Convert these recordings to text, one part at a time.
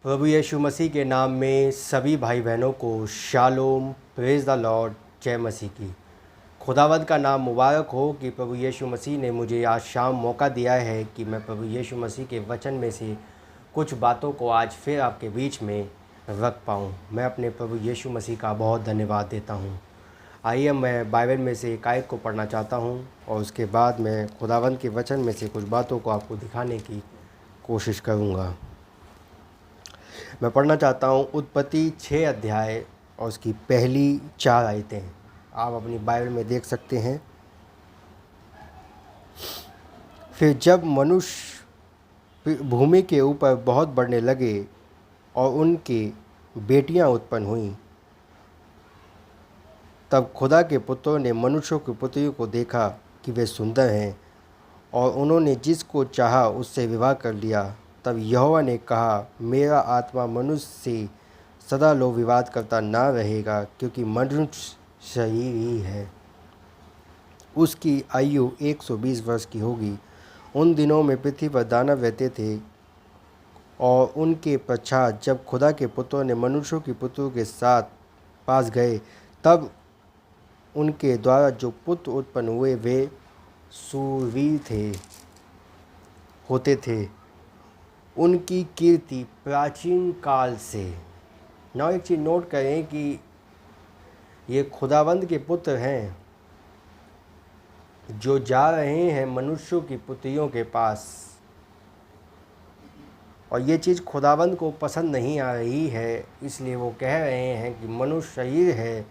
प्रभु यीशु मसीह के नाम में सभी भाई बहनों को शालोम, प्रेज द लॉर्ड, जय मसीह की। खुदावंद का नाम मुबारक हो कि प्रभु यीशु मसीह ने मुझे आज शाम मौका दिया है कि मैं प्रभु यीशु मसीह के वचन में से कुछ बातों को आज फिर आपके बीच में रख पाऊँ। मैं अपने प्रभु यीशु मसीह का बहुत धन्यवाद देता हूँ। आइए मैं बाइबल में से एक आयत को पढ़ना चाहता हूँ और उसके बाद मैं खुदावंद के वचन में से कुछ बातों को आपको दिखाने की कोशिश करूँगा। मैं पढ़ना चाहता हूँ उत्पत्ति 6 अध्याय और उसकी पहली 4 आयतें। आप अपनी बाइबल में देख सकते हैं। फिर जब मनुष्य भूमि के ऊपर बहुत बढ़ने लगे और उनकी बेटियां उत्पन्न हुईं, तब खुदा के पुत्रों ने मनुष्यों की पुत्रियों को देखा कि वे सुंदर हैं और उन्होंने जिसको चाहा उससे विवाह कर लिया। तब यहोवा ने कहा, मेरा आत्मा मनुष्य से सदा लो विवाद करता ना रहेगा, क्योंकि मनुष्य शरीर ही है। उसकी आयु 120 वर्ष की होगी। उन दिनों में पृथ्वी पर दानव रहते थे और उनके पश्चात जब खुदा के पुत्रों ने मनुष्यों की पुत्रों के साथ पास गए, तब उनके द्वारा जो पुत्र उत्पन्न हुए वे शूरवीर होते थे। उनकी कीर्ति प्राचीन काल से। ना एक चीज़ नोट करें कि ये खुदावंद के पुत्र हैं जो जा रहे हैं मनुष्यों की पुत्रियों के पास, और ये चीज़ खुदावंद को पसंद नहीं आ रही है। इसलिए वो कह रहे हैं कि मनुष्य शरीर है,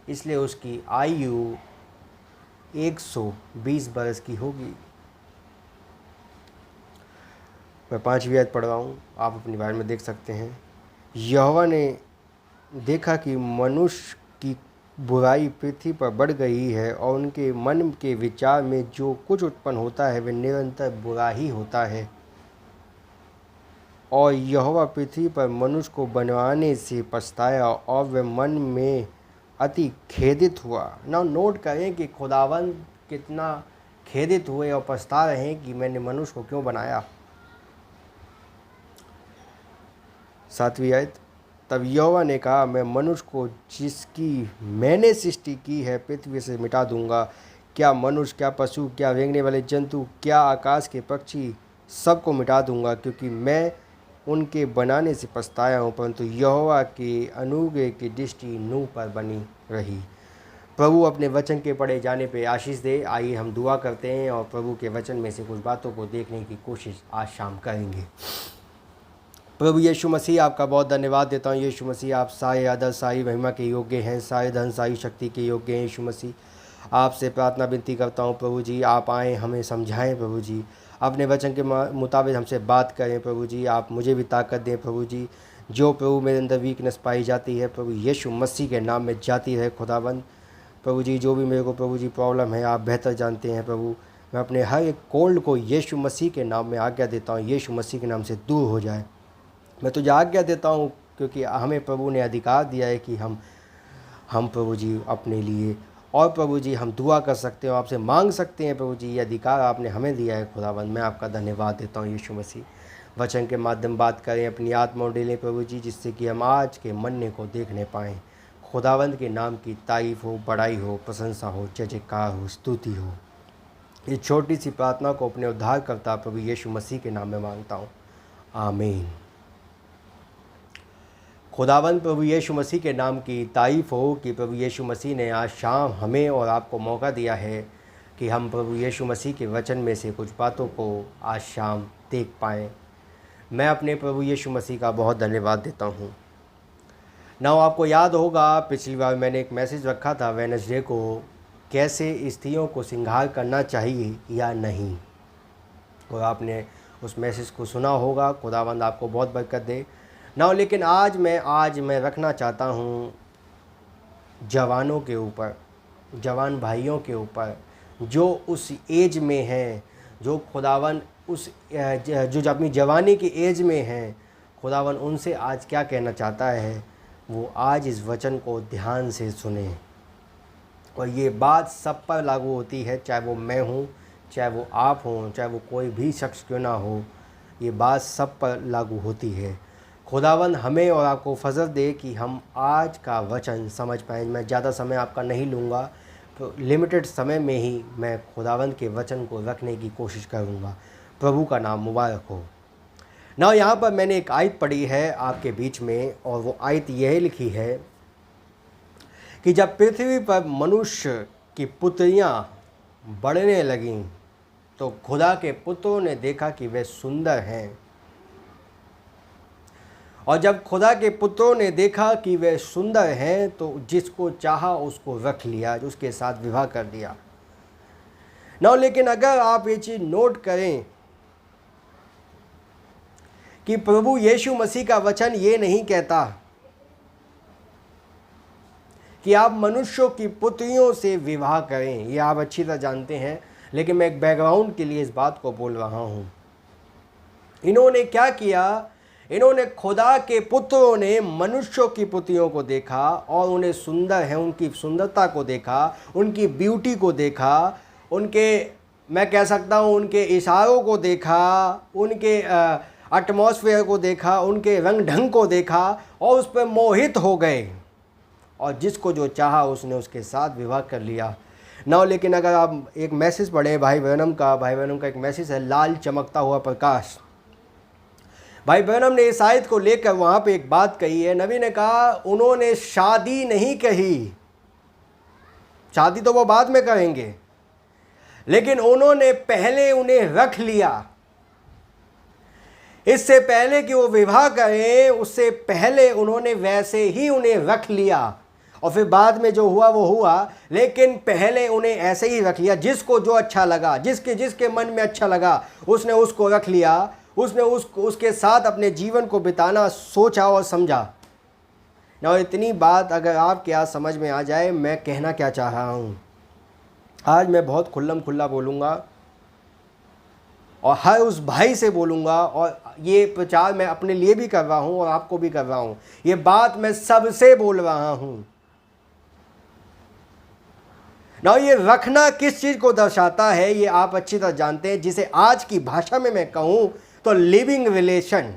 इसलिए उसकी आयु 120 बरस की होगी। मैं 5वीं आयत पढ़ रहा हूँ, आप अपनी बाइबल में देख सकते हैं। यहोवा ने देखा कि मनुष्य की बुराई पृथ्वी पर बढ़ गई है और उनके मन के विचार में जो कुछ उत्पन्न होता है वे निरंतर बुरा ही होता है। और यहोवा पृथ्वी पर मनुष्य को बनवाने से पछताया और वह मन में अति खेदित हुआ। ना नोट करें कि खुदावंद कितना खेदित हुए और पछता रहे हैं कि मैंने मनुष्य को क्यों बनाया। 7वीं आयत। तब यहोवा ने कहा, मैं मनुष्य को जिसकी मैंने सृष्टि की है पृथ्वी से मिटा दूंगा। क्या मनुष्य, क्या पशु, क्या रेंगने वाले जंतु, क्या आकाश के पक्षी, सबको मिटा दूंगा, क्योंकि मैं उनके बनाने से पछताया हूँ। परंतु यहोवा के अनुग्रह की दृष्टि नूह पर बनी रही। प्रभु अपने वचन के पढ़े जाने पे आशीष दे। आइए हम दुआ करते हैं और प्रभु के वचन में से कुछ बातों को देखने की कोशिश आज शाम करेंगे। प्रभु यीशु मसीह, आपका बहुत धन्यवाद देता हूँ। यीशु मसीह, आप सारे आदर, सारी महिमा के योग्य हैं, सारे धन, सारी शक्ति के योग्य हैं। यीशु मसीह, आपसे प्रार्थना विनती करता हूँ प्रभु जी, आप आएँ, हमें समझाएं प्रभु जी, अपने वचन के मुताबिक हमसे बात करें प्रभु जी। आप मुझे भी ताकत दें प्रभु जी। जो प्रभु मेरे अंदर वीकनेस पाई जाती है प्रभु यीशु मसीह के नाम में जाती रहे खुदाबंद। प्रभु जी, जो भी मेरे को प्रभु जी प्रॉब्लम है आप बेहतर जानते हैं प्रभु। मैं अपने हर एक कोल्ड को यीशु मसीह के नाम में आज्ञा देता हूँ, यीशु मसीह के नाम से दूर हो जाए। मैं तुझे आज्ञा देता हूँ, क्योंकि हमें प्रभु ने अधिकार दिया है कि हम प्रभु जी अपने लिए और प्रभु जी हम दुआ कर सकते हैं, आपसे मांग सकते हैं प्रभु जी। ये अधिकार आपने हमें दिया है खुदावंद। मैं आपका धन्यवाद देता हूँ यीशु मसीह। वचन के माध्यम बात करें, अपनी आत्मा डेलें प्रभु जी, जिससे कि हम आज के मन्ने को देखने पाएँ। खुदावंद के नाम की तारीफ़ हो, बड़ाई हो, प्रशंसा हो, जय जयकार हो, स्तुति हो। इस छोटी सी प्रार्थना को अपने उद्धारकर्ता प्रभु यीशु मसीह के नाम में मांगता हूँ, आमीन। खुदावंद प्रभु यीशु मसीह के नाम की तारीफ़ हो कि प्रभु यीशु मसीह ने आज शाम हमें और आपको मौका दिया है कि हम प्रभु यीशु मसीह के वचन में से कुछ बातों को आज शाम देख पाएँ। मैं अपने प्रभु यीशु मसीह का बहुत धन्यवाद देता हूँ। ना आपको याद होगा पिछली बार मैंने एक मैसेज रखा था वेडनेसडे को, कैसे स्त्रियों को श्रृंगार करना चाहिए या नहीं, और आपने उस मैसेज को सुना होगा। खुदावंद आपको बहुत बरकत दे। ना लेकिन आज मैं रखना चाहता हूँ जवानों के ऊपर, जवान भाइयों के ऊपर, जो उस एज में हैं, जो खुदावन उस जो अपनी जवानी की एज में हैं। खुदावन उनसे आज क्या कहना चाहता है, वो आज इस वचन को ध्यान से सुने। और ये बात सब पर लागू होती है, चाहे वो मैं हूँ, चाहे वो आप हों, चाहे वो कोई भी शख्स क्यों ना हो, ये बात सब पर लागू होती है। खुदावन हमें और आपको फजल दे कि हम आज का वचन समझ पाएँ। मैं ज़्यादा समय आपका नहीं लूँगा, तो लिमिटेड समय में ही मैं खुदावन के वचन को रखने की कोशिश करूँगा। प्रभु का नाम मुबारक हो। ना यहाँ पर मैंने एक आयत पढ़ी है आपके बीच में, और वो आयत यह लिखी है कि जब पृथ्वी पर मनुष्य की पुत्रियाँ बढ़ने लगीं तो खुदा के पुत्रों ने देखा कि वे सुंदर हैं, और जब खुदा के पुत्रों ने देखा कि वे सुंदर हैं तो जिसको चाहा उसको रख लिया, उसके साथ विवाह कर दिया। ना लेकिन अगर आप ये चीज़ नोट करें कि प्रभु यीशु मसीह का वचन ये नहीं कहता कि आप मनुष्यों की पुत्रियों से विवाह करें, ये आप अच्छी तरह जानते हैं, लेकिन मैं एक बैकग्राउंड के लिए इस बात को बोल रहा हूँ। इन्होंने क्या किया? इन्होंने खुदा के पुत्रों ने मनुष्यों की पुत्रियों को देखा और उन्हें सुंदर है, उनकी सुंदरता को देखा, उनकी ब्यूटी को देखा, उनके, मैं कह सकता हूँ उनके इशारों को देखा, उनके एटमॉस्फेयर को देखा, उनके रंग ढंग को देखा और उस पर मोहित हो गए, और जिसको जो चाहा उसने उसके साथ विवाह कर लिया। ना लेकिन अगर आप एक मैसेज पढ़ें भाई ब्रैनम का एक मैसेज है, लाल चमकता हुआ प्रकाश। भाई ब्रैनम ने इस आयत को लेकर वहाँ पे एक बात कही है। नबी ने कहा उन्होंने शादी नहीं कही, शादी तो वो बाद में करेंगे, लेकिन उन्होंने पहले उन्हें रख लिया। इससे पहले कि वो विवाह करें, उससे पहले उन्होंने वैसे ही उन्हें रख लिया, और फिर बाद में जो हुआ वो हुआ, लेकिन पहले उन्हें ऐसे ही रख लिया। जिसको जो अच्छा लगा, जिसके मन में अच्छा लगा, उसने उसको रख लिया, उसने उसके साथ अपने जीवन को बिताना सोचा और समझा। ना इतनी बात अगर आपके आज समझ में आ जाए, मैं कहना क्या चाह रहा हूँ। आज मैं बहुत खुल्लम खुल्ला बोलूँगा और हर उस भाई से बोलूँगा, और ये प्रचार मैं अपने लिए भी कर रहा हूँ और आपको भी कर रहा हूँ। ये बात मैं सबसे बोल रहा हूँ। ना ये रखना किस चीज़ को दर्शाता है ये आप अच्छी तरह जानते हैं, जिसे आज की भाषा में मैं कहूँ तो लिविंग रिलेशन।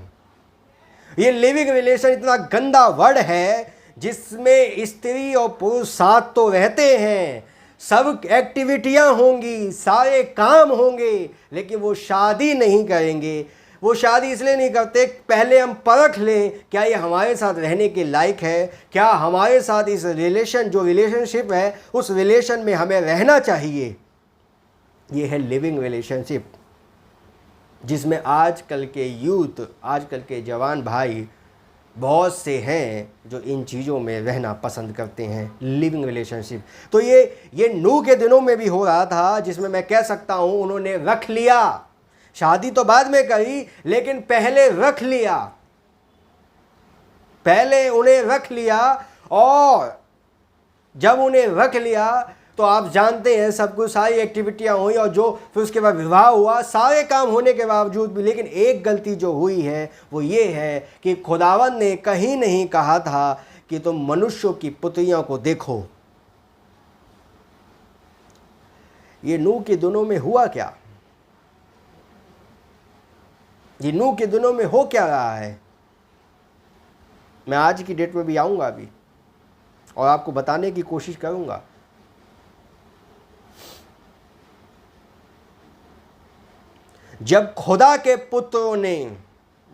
ये लिविंग रिलेशन इतना गंदा वर्ड है जिसमें स्त्री और पुरुष साथ तो रहते हैं, सब एक्टिविटियां होंगी, सारे काम होंगे, लेकिन वो शादी नहीं करेंगे। वो शादी इसलिए नहीं करते, पहले हम परख लें क्या ये हमारे साथ रहने के लायक है, क्या हमारे साथ इस रिलेशनशिप है उस रिलेशन में हमें रहना चाहिए। ये है लिविंग रिलेशनशिप, जिसमें आजकल के यूथ, आजकल के जवान भाई बहुत से हैं जो इन चीज़ों में रहना पसंद करते हैं, लिविंग रिलेशनशिप। तो ये नूह के दिनों में भी हो रहा था, जिसमें मैं कह सकता हूँ उन्होंने रख लिया। शादी तो बाद में करी, लेकिन पहले रख लिया, पहले उन्हें रख लिया। और जब उन्हें रख लिया तो आप जानते हैं सब कुछ, सारी एक्टिविटियां हुई, और जो फिर उसके बाद विवाह हुआ, सारे काम होने के बावजूद भी, लेकिन एक गलती जो हुई है वो ये है कि खुदावन ने कहीं नहीं कहा था कि तुम मनुष्यों की पुत्रियों को देखो। ये नूह के दिनों में हुआ क्या? ये नूह के दिनों में हो क्या रहा है? मैं आज की डेट में भी आऊंगा अभी और आपको बताने की कोशिश करूंगा। जब खुदा के पुत्रों ने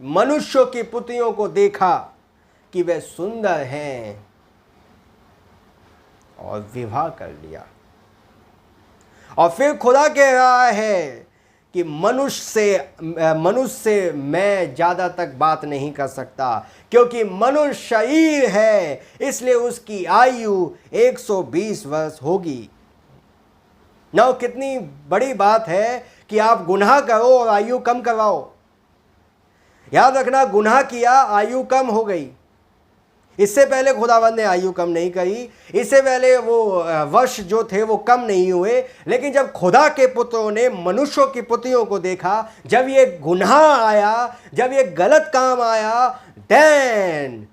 मनुष्यों की पुत्रियों को देखा कि वे सुंदर हैं और विवाह कर लिया, और फिर खुदा कह रहा है कि मनुष्य से मैं ज़्यादा तक बात नहीं कर सकता, क्योंकि मनुष्य शरीर है, इसलिए उसकी आयु 120 वर्ष होगी। ना कितनी बड़ी बात है कि आप गुनाह करो और आयु कम करवाओ। याद रखना, गुनाह किया, आयु कम हो गई। इससे पहले खुदावंद ने आयु कम नहीं करी, इससे पहले वो वर्ष जो थे वो कम नहीं हुए, लेकिन जब खुदा के पुत्रों ने मनुष्यों की पुत्रियों को देखा, जब ये गुनाह आया, जब ये गलत काम आया, देन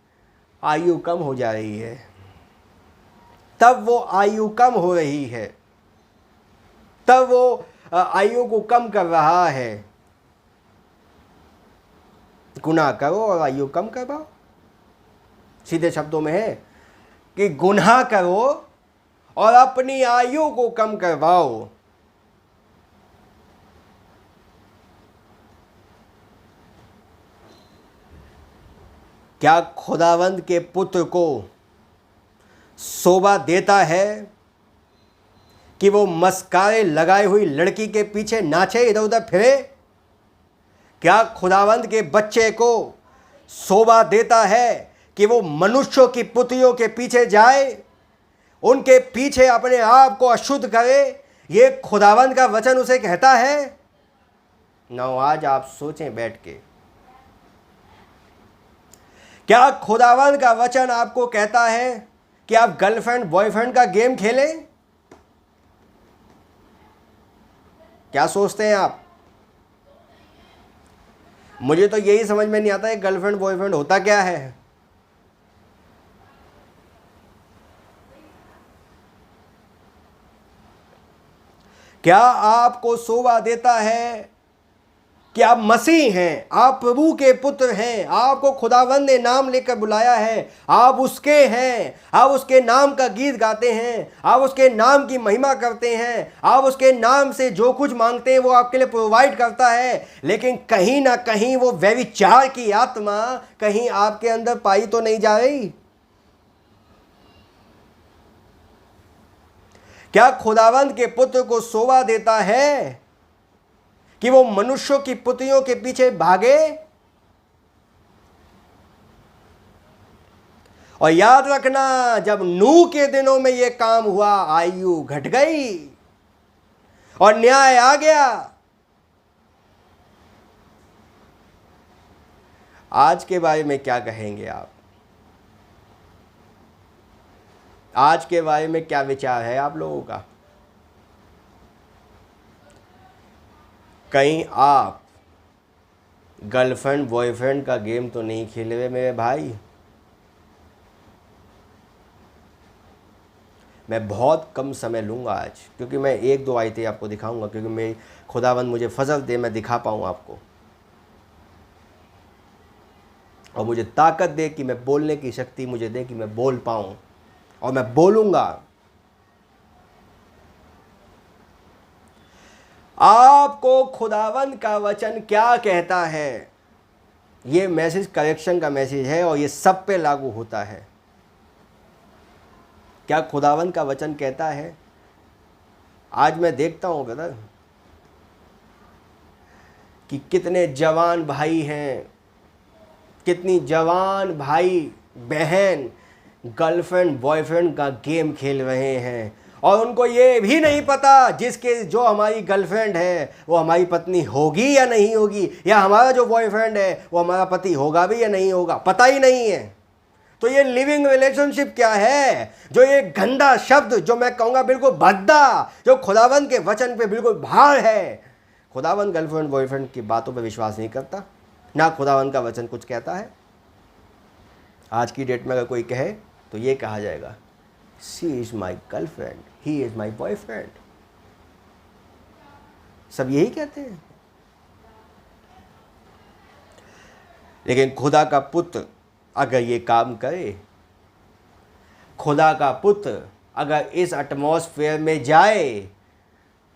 आयु कम हो जा रही है। तब वो आयु कम हो रही है, तब वो आयु को कम कर रहा है। गुनाह करो और आयु कम करवाओ। सीधे शब्दों में है कि गुनाह करो और अपनी आयु को कम करवाओ। क्या खुदावंद के पुत्र को शोभा देता है कि वो मस्कारे लगाई हुई लड़की के पीछे नाचे, इधर उधर फिरे? क्या खुदावंद के बच्चे को शोभा देता है कि वो मनुष्यों की पुत्रियों के पीछे जाए, उनके पीछे अपने आप को अशुद्ध करे? ये खुदावंद का वचन उसे कहता है? ना, आज आप सोचें बैठ के, क्या खुदावंद का वचन आपको कहता है कि आप गर्लफ्रेंड बॉयफ्रेंड का गेम खेलें? क्या सोचते हैं आप? मुझे तो यही समझ में नहीं आता है गर्लफ्रेंड बॉयफ्रेंड होता क्या है। क्या आपको शोभा देता है कि आप मसीह हैं, आप प्रभु के पुत्र हैं, आपको खुदावंद ने नाम लेकर बुलाया है, आप उसके हैं, आप उसके नाम का गीत गाते हैं, आप उसके नाम की महिमा करते हैं, आप उसके नाम से जो कुछ मांगते हैं वो आपके लिए प्रोवाइड करता है। लेकिन कहीं ना कहीं वो व्यभिचार की आत्मा कहीं आपके अंदर पाई तो नहीं जा रही? क्या खुदावंद के पुत्र को शोभा देता है कि वो मनुष्यों की पुत्रियों के पीछे भागे? और याद रखना, जब नूह के दिनों में ये काम हुआ, आयु घट गई और न्याय आ गया। आज के बारे में क्या कहेंगे आप? आज के बारे में क्या विचार है आप लोगों का? कहीं आप गर्लफ्रेंड बॉयफ्रेंड का गेम तो नहीं खेले हुए मेरे भाई? मैं बहुत कम समय लूँगा आज, क्योंकि मैं एक दो आयतें आपको दिखाऊंगा, क्योंकि मैं खुदावंद मुझे फजल दे, मैं दिखा पाऊँ आपको, और मुझे ताकत दे कि मैं बोलने की शक्ति मुझे दे कि मैं बोल पाऊँ, और मैं बोलूँगा। आपको खुदावंद का वचन क्या कहता है? ये मैसेज करेक्शन का मैसेज है और ये सब पे लागू होता है। क्या खुदावंद का वचन कहता है? आज मैं देखता हूँ ब्रदर कि कितने जवान भाई हैं, कितनी जवान भाई बहन गर्लफ्रेंड बॉयफ्रेंड का गेम खेल रहे हैं, और उनको ये भी नहीं पता जिसके जो हमारी गर्लफ्रेंड है वो हमारी पत्नी होगी या नहीं होगी, या हमारा जो बॉयफ्रेंड है वो हमारा पति होगा भी या नहीं होगा, पता ही नहीं है। तो ये लिविंग रिलेशनशिप क्या है? जो ये गंदा शब्द, जो मैं कहूँगा बिल्कुल भद्दा, जो खुदावंद के वचन पे बिल्कुल भार है। खुदावंद गर्लफ्रेंड बॉयफ्रेंड की बातों पे विश्वास नहीं करता, ना खुदावंद का वचन कुछ कहता है। आज की डेट में अगर कोई कहे तो ये कहा जाएगा, she is my girlfriend, he is my boyfriend. सब यही कहते हैं। लेकिन खुदा का पुत्र अगर ये काम करे, खुदा का पुत्र अगर इस एटमॉस्फेयर में जाए,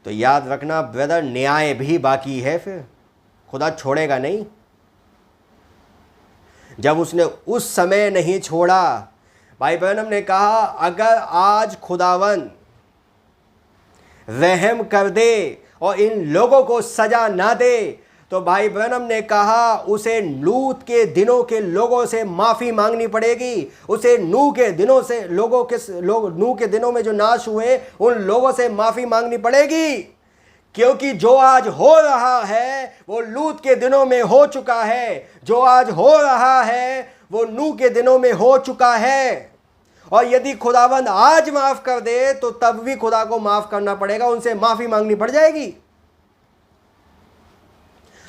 तो याद रखना ब्रदर, न्याय भी बाकी है। फिर खुदा छोड़ेगा नहीं। जब उसने उस समय नहीं छोड़ा, भाई ब्रैनम ने कहा अगर आज खुदावन रहम कर दे और इन लोगों को सजा ना दे, तो भाई ब्रैनम ने कहा उसे लूत के दिनों के लोगों से माफ़ी मांगनी पड़ेगी। उसे नूह के दिनों से नूह के दिनों में जो नाश हुए उन लोगों से माफ़ी मांगनी पड़ेगी, क्योंकि जो आज हो रहा है वो लूत के दिनों में हो चुका है। जो आज हो रहा है वो नूह के दिनों में हो चुका है। और यदि खुदावंद आज माफ़ कर दे तो तब भी खुदा को माफ़ करना पड़ेगा, उनसे माफ़ी मांगनी पड़ जाएगी।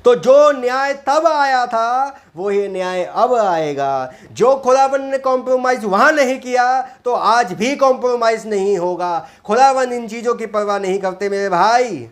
तो जो न्याय तब आया था वही न्याय अब आएगा। जो खुदावंद ने कॉम्प्रोमाइज़ वहाँ नहीं किया तो आज भी कॉम्प्रोमाइज़ नहीं होगा। खुदावंद इन चीज़ों की परवाह नहीं करते मेरे भाई।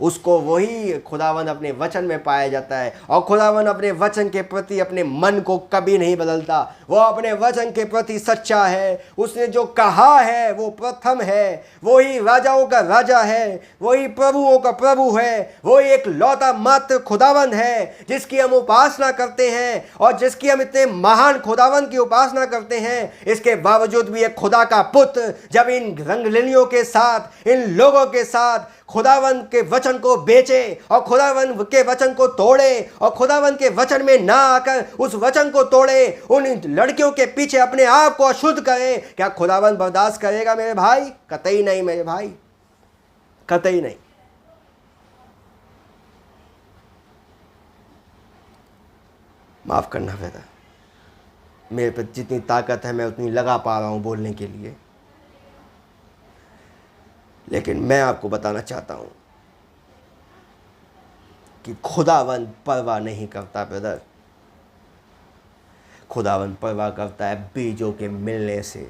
उसको वही खुदावन अपने वचन में पाया जाता है। और खुदावन अपने वचन के प्रति अपने मन को कभी नहीं बदलता। वो अपने वचन के प्रति सच्चा है। उसने जो कहा है वो प्रथम है। वही राजाओं का राजा है, वही प्रभुओं का प्रभु है, वही एक लौता मात्र खुदावन है जिसकी हम उपासना करते हैं और जिसकी हम इतने महान खुदावन की उपासना करते हैं। इसके बावजूद भी एक खुदा का पुत्र जब इन रंगलिनियों के साथ, इन लोगों के साथ खुदावन के वचन को बेचे और खुदावन के वचन को तोड़े और खुदावन के वचन में ना आकर उस वचन को तोड़े, उन लड़कियों के पीछे अपने आप को अशुद्ध करे, क्या खुदावन बर्दाश्त करेगा मेरे भाई? कतई नहीं मेरे भाई, कतई नहीं। माफ करना बेटा, मेरे पे जितनी ताकत है मैं उतनी लगा पा रहा हूं बोलने के लिए, लेकिन मैं आपको बताना चाहता हूं कि खुदावन परवाह नहीं करता ब्रदर। खुदावन परवाह करता है बीजों के मिलने से।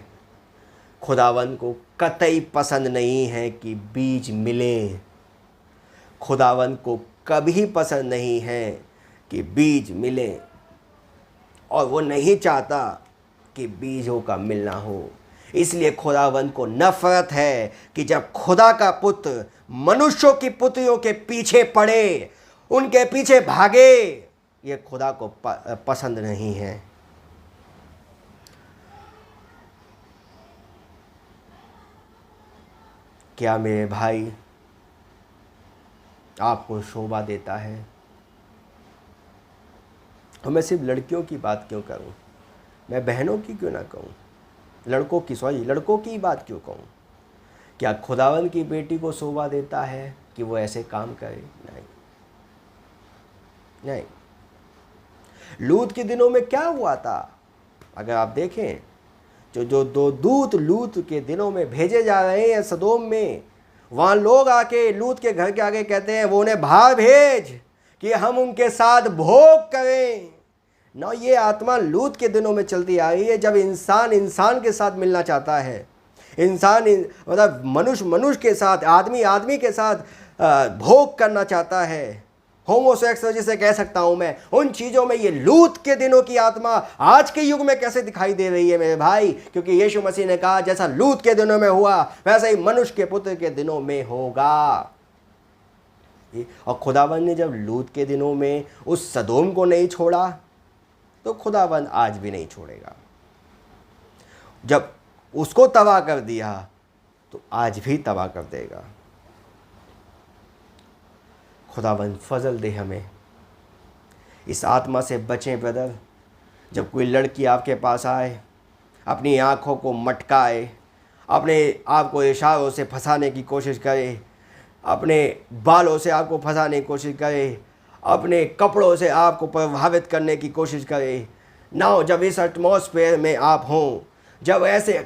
खुदावन को कतई पसंद नहीं है कि बीज मिले। खुदावन को कभी पसंद नहीं है कि बीज मिले, और वो नहीं चाहता कि बीजों का मिलना हो। इसलिए खुदावन को नफरत है कि जब खुदा का पुत्र मनुष्यों की पुत्रियों के पीछे पड़े, उनके पीछे भागे, ये खुदा को पसंद नहीं है। क्या मेरे भाई आपको शोभा देता है? और मैं सिर्फ लड़कियों की बात क्यों करूं, मैं बहनों की क्यों ना कहूं, लड़कों की बात क्यों कहूं? क्या खुदावन की बेटी को शोभा देता है कि वो ऐसे काम करे? नहीं नहीं। लूत के दिनों में क्या हुआ था? अगर आप देखें, जो दो दूत लूत के दिनों में भेजे जा रहे हैं सदोम में, वहाँ लोग आके लूत के घर के आगे कहते हैं वो उन्हें बाहर भेज कि हम उनके साथ भोग करें ना। ये आत्मा लूत के दिनों में चलती आ रही है, जब इंसान इंसान के साथ मिलना चाहता है, मतलब मनुष्य के साथ, आदमी के साथ भोग करना चाहता है, होमोसेक्स जिसे कह सकता हूं मैं, उन चीज़ों में ये लूत के दिनों की आत्मा आज के युग में कैसे दिखाई दे रही है मेरे भाई? क्योंकि यीशु मसीह ने कहा जैसा लूत के दिनों में हुआ वैसा ही मनुष्य के पुत्र के दिनों में होगा। और खुदावन ने जब लूत के दिनों में उस सदोम को नहीं छोड़ा, तो खुदावन आज भी नहीं छोड़ेगा। जब उसको तबाह कर दिया तो आज भी तबाह कर देगा। खुदावन फजल दे हमें, इस आत्मा से बचें ब्रदर। जब कोई लड़की आपके पास आए, अपनी आँखों को मटकाए, अपने आप को इशारों से फंसाने की कोशिश करे, अपने बालों से आपको फंसाने की कोशिश करे, अपने कपड़ों से आपको प्रभावित करने की कोशिश करे ना हो, जब इस एटमॉस्फेयर में आप हों, जब ऐसे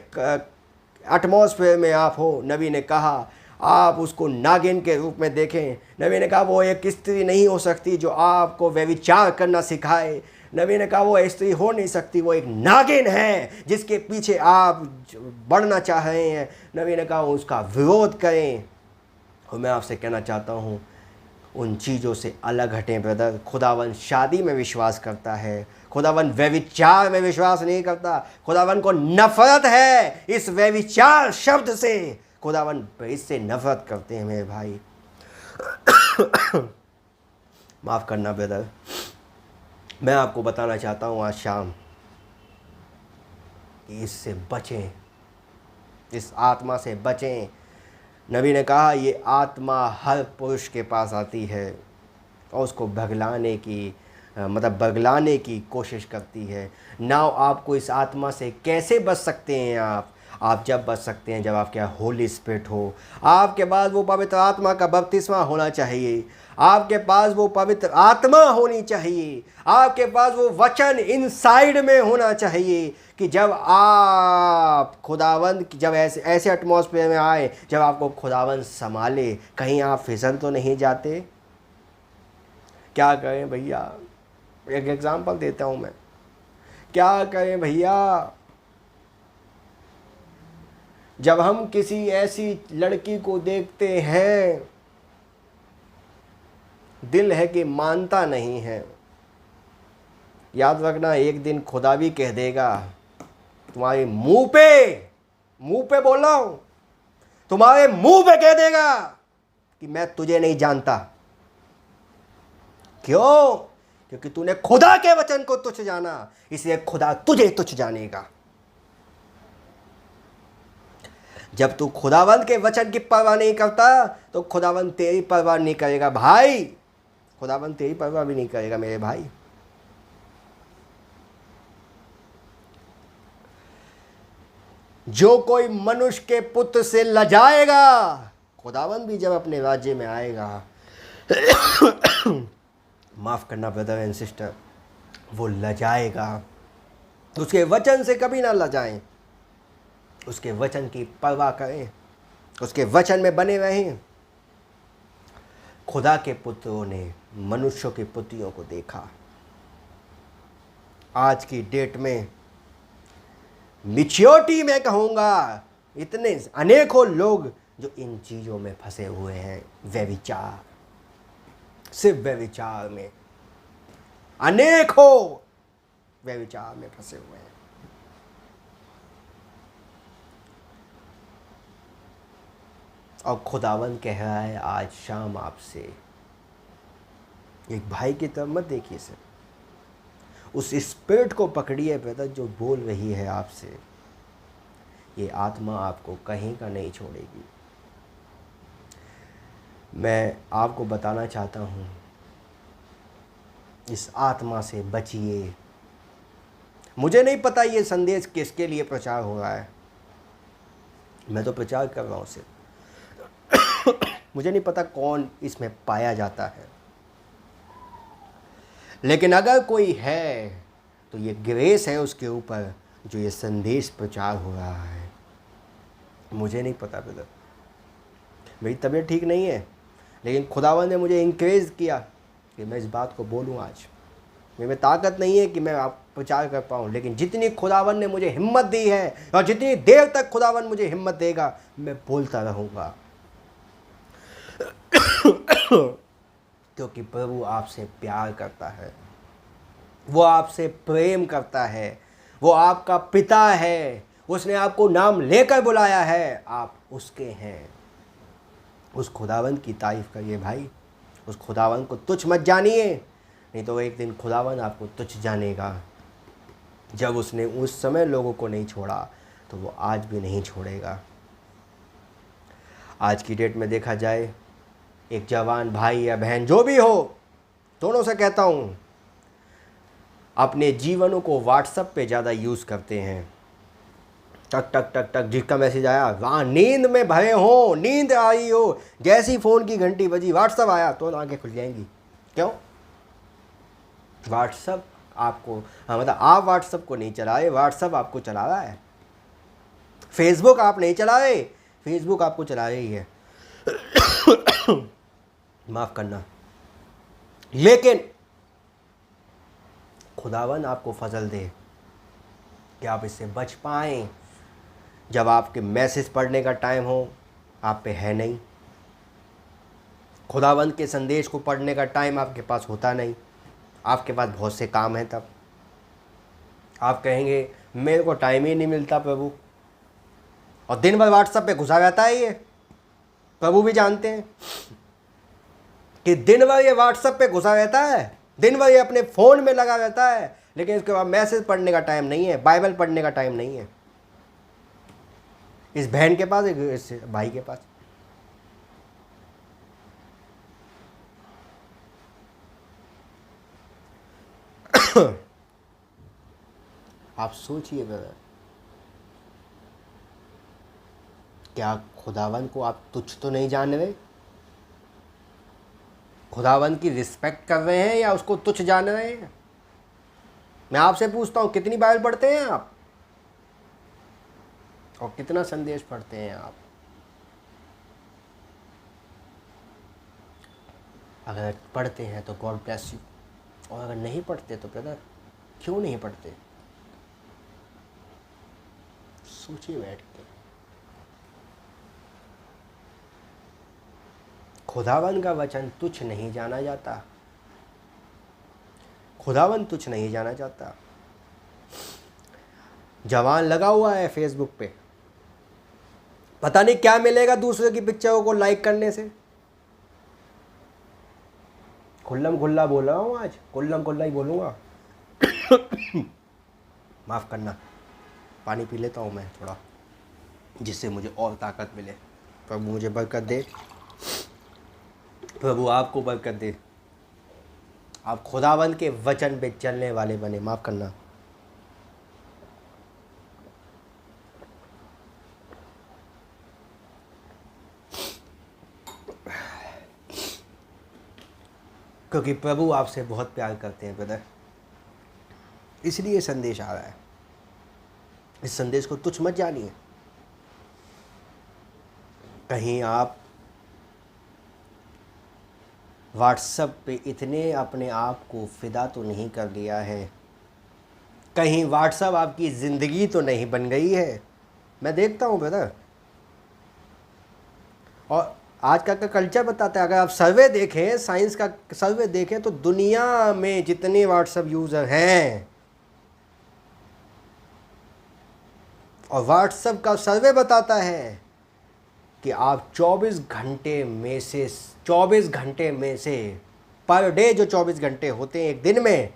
एटमॉस्फेयर में आप हो, नबी ने कहा आप उसको नागिन के रूप में देखें। नबी ने कहा वो एक स्त्री नहीं हो सकती जो आपको व्यभिचार करना सिखाए। नबी ने कहा वो स्त्री हो नहीं सकती, वो एक नागिन है जिसके पीछे आप बढ़ना चाह रहे हैं। नबी ने कहा उसका विरोध करें। और मैं आपसे कहना चाहता हूँ, उन चीज़ों से अलग हटें ब्रदर। खुदावन शादी में विश्वास करता है, खुदावन व्यभिचार में विश्वास नहीं करता। खुदावन को नफरत है इस व्यभिचार शब्द से। खुदावन इससे नफरत करते हैं मेरे भाई। माफ़ करना ब्रदर, मैं आपको बताना चाहता हूँ आज शाम कि इससे बचें, इस आत्मा से बचें। नबी ने कहा ये आत्मा हर पुरुष के पास आती है और उसको बगलाने की कोशिश करती है। नाउ आपको इस आत्मा से कैसे बच सकते हैं? आप जब बच सकते हैं जब आपके यहाँ होली स्पिरिट हो, आपके पास वो पवित्र आत्मा का बपतिस्मा होना चाहिए, आपके पास वो पवित्र आत्मा होनी चाहिए, आपके पास वो वचन इनसाइड में होना चाहिए कि जब आप खुदावंद, जब ऐसे एटमॉस्फेयर में आए, जब आपको खुदावंद संभाले, कहीं आप फिसल तो नहीं जाते? क्या करें भैया, एक एग्जांपल देता हूँ मैं। क्या करें भैया, जब हम किसी ऐसी लड़की को देखते हैं दिल है कि मानता नहीं है। याद रखना, एक दिन खुदा भी कह देगा तुम्हारे मुंह पे बोल रहा हूं, तुम्हारे मुंह पे कह देगा कि मैं तुझे नहीं जानता। क्यों? क्योंकि तूने खुदा के वचन को तुच्छ जाना, इसलिए खुदा तुझे तुच्छ जानेगा। जब तू खुदावंत के वचन की परवाह नहीं करता तो खुदावंत तेरी परवाह नहीं करेगा भाई। खुदावंत तेरी परवाह भी नहीं करेगा मेरे भाई। जो कोई मनुष्य के पुत्र से लजाएगा, खुदावंत भी जब अपने राज्य में आएगा माफ करना ब्रदर एंड सिस्टर, वो लजाएगा। उसके वचन से कभी ना लजाएं, उसके वचन की परवाह करें, उसके वचन में बने रहें। खुदा के पुत्रों ने मनुष्यों की पुत्रियों को देखा। आज की डेट में मिच्योरिटी में कहूँगा, इतने अनेकों लोग जो इन चीज़ों में फंसे हुए हैं। व्यभिचार, सिर्फ व्यभिचार में अनेकों व्यभिचार में फंसे हुए हैं। और खुदावन कह रहा है आज शाम आपसे, एक भाई की तरफ मत देखिए सर, उस स्पिरिट को पकड़िए ब्रदर जो बोल रही है आपसे। ये आत्मा आपको कहीं का नहीं छोड़ेगी। मैं आपको बताना चाहता हूँ, इस आत्मा से बचिए। मुझे नहीं पता ये संदेश किसके लिए प्रचार हो रहा है, मैं तो प्रचार कर रहा हूँ सिर्फ। मुझे नहीं पता कौन इसमें पाया जाता है, लेकिन अगर कोई है तो ये ग्रेस है उसके ऊपर जो ये संदेश प्रचार हो रहा है। मुझे नहीं पता ब्रदर, मेरी तबीयत ठीक नहीं है, लेकिन खुदावन ने मुझे इंकरेज किया कि मैं इस बात को बोलूँ। आज मेरे में ताकत नहीं है कि मैं आप प्रचार कर पाऊँ, लेकिन जितनी खुदावन ने मुझे हिम्मत दी है और जितनी देर तक खुदावन मुझे हिम्मत देगा मैं बोलता रहूँगा। क्योंकि प्रभु आपसे प्यार करता है, वो आपसे प्रेम करता है, वो आपका पिता है, उसने आपको नाम लेकर बुलाया है, आप उसके हैं। उस खुदावंत की तारीफ करिए भाई, उस खुदावंत को तुच्छ मत जानिए, नहीं तो एक दिन खुदावंत आपको तुच्छ जानेगा। जब उसने उस समय लोगों को नहीं छोड़ा तो वो आज भी नहीं छोड़ेगा। आज की डेट में देखा जाए, एक जवान भाई या बहन जो भी हो, दोनों से कहता हूँ, अपने जीवनों को व्हाट्सएप पे ज़्यादा यूज़ करते हैं। टक टक टक टक, जिसका मैसेज आया वहाँ नींद में भरे हो, नींद आई हो, जैसी फ़ोन की घंटी बजी व्हाट्सएप आया तो आंखें खुल जाएंगी। क्यों? व्हाट्सएप आपको, हाँ मतलब आप व्हाट्सएप को नहीं चला रहे, व्हाट्सएप आपको चला रहा है। फेसबुक आप नहीं चला रहे, फेसबुक आपको चला रही है। माफ़ करना, लेकिन खुदावन आपको फजल दे कि आप इससे बच पाएँ। जब आपके मैसेज पढ़ने का टाइम हो, आप पे है नहीं। खुदावंत के संदेश को पढ़ने का टाइम आपके पास होता नहीं, आपके पास बहुत से काम हैं। तब आप कहेंगे मेरे को टाइम ही नहीं मिलता प्रभु, और दिन भर व्हाट्सएप पे घुसा रहता है। ये प्रभु भी जानते हैं कि दिन भर ये व्हाट्सएप पे घुसा रहता है, दिन भर ये अपने फ़ोन में लगा रहता है, लेकिन इसके बाद मैसेज पढ़ने का टाइम नहीं है, बाइबल पढ़ने का टाइम नहीं है। इस बहन के पास, इस भाई के पास। आप सोचिए ब्रदर, क्या खुदावन को आप तुच्छ तो नहीं जान रहे? खुदावन की रिस्पेक्ट कर रहे हैं या उसको तुच्छ जान रहे हैं? मैं आपसे पूछता हूँ, कितनी बाइबल पढ़ते हैं आप और कितना संदेश पढ़ते हैं आप? अगर पढ़ते हैं तो गॉड ब्लेस यू, और अगर नहीं पढ़ते तो ब्रदर क्यों नहीं पढ़ते? सोचिए बैठ के। खुदावन का वचन तुच्छ नहीं जाना जाता, खुदावन तुच्छ नहीं जाना जाता। जवान लगा हुआ है फेसबुक पे, पता नहीं क्या मिलेगा दूसरे की पिक्चरों को लाइक करने से। खुल्लम खुल्ला बोल रहा हूँ आज, खुल्लम खुल्ला ही बोलूँगा। माफ़ करना, पानी पी लेता हूँ मैं थोड़ा, जिससे मुझे और ताकत मिले। प्रभु मुझे बरकत दे, प्रभु आपको बरकत दे, आप खुदावंद के वचन पे चलने वाले बने। माफ़ करना। क्योंकि प्रभु आपसे बहुत प्यार करते हैं ब्रदर, इसलिए ये संदेश आ रहा है। इस संदेश को तुच्छ मत जानिए। कहीं आप व्हाट्सएप पे इतने अपने आप को फिदा तो नहीं कर लिया है, कहीं व्हाट्सएप आपकी ज़िंदगी तो नहीं बन गई है। मैं देखता हूँ ब्रदर, और आज का कल्चर बताता है, अगर आप सर्वे देखें, साइंस का सर्वे देखें, तो दुनिया में जितने व्हाट्सएप यूज़र हैं, और व्हाट्सएप का सर्वे बताता है कि आप 24 घंटे में से पर डे जो 24 घंटे होते हैं एक दिन में,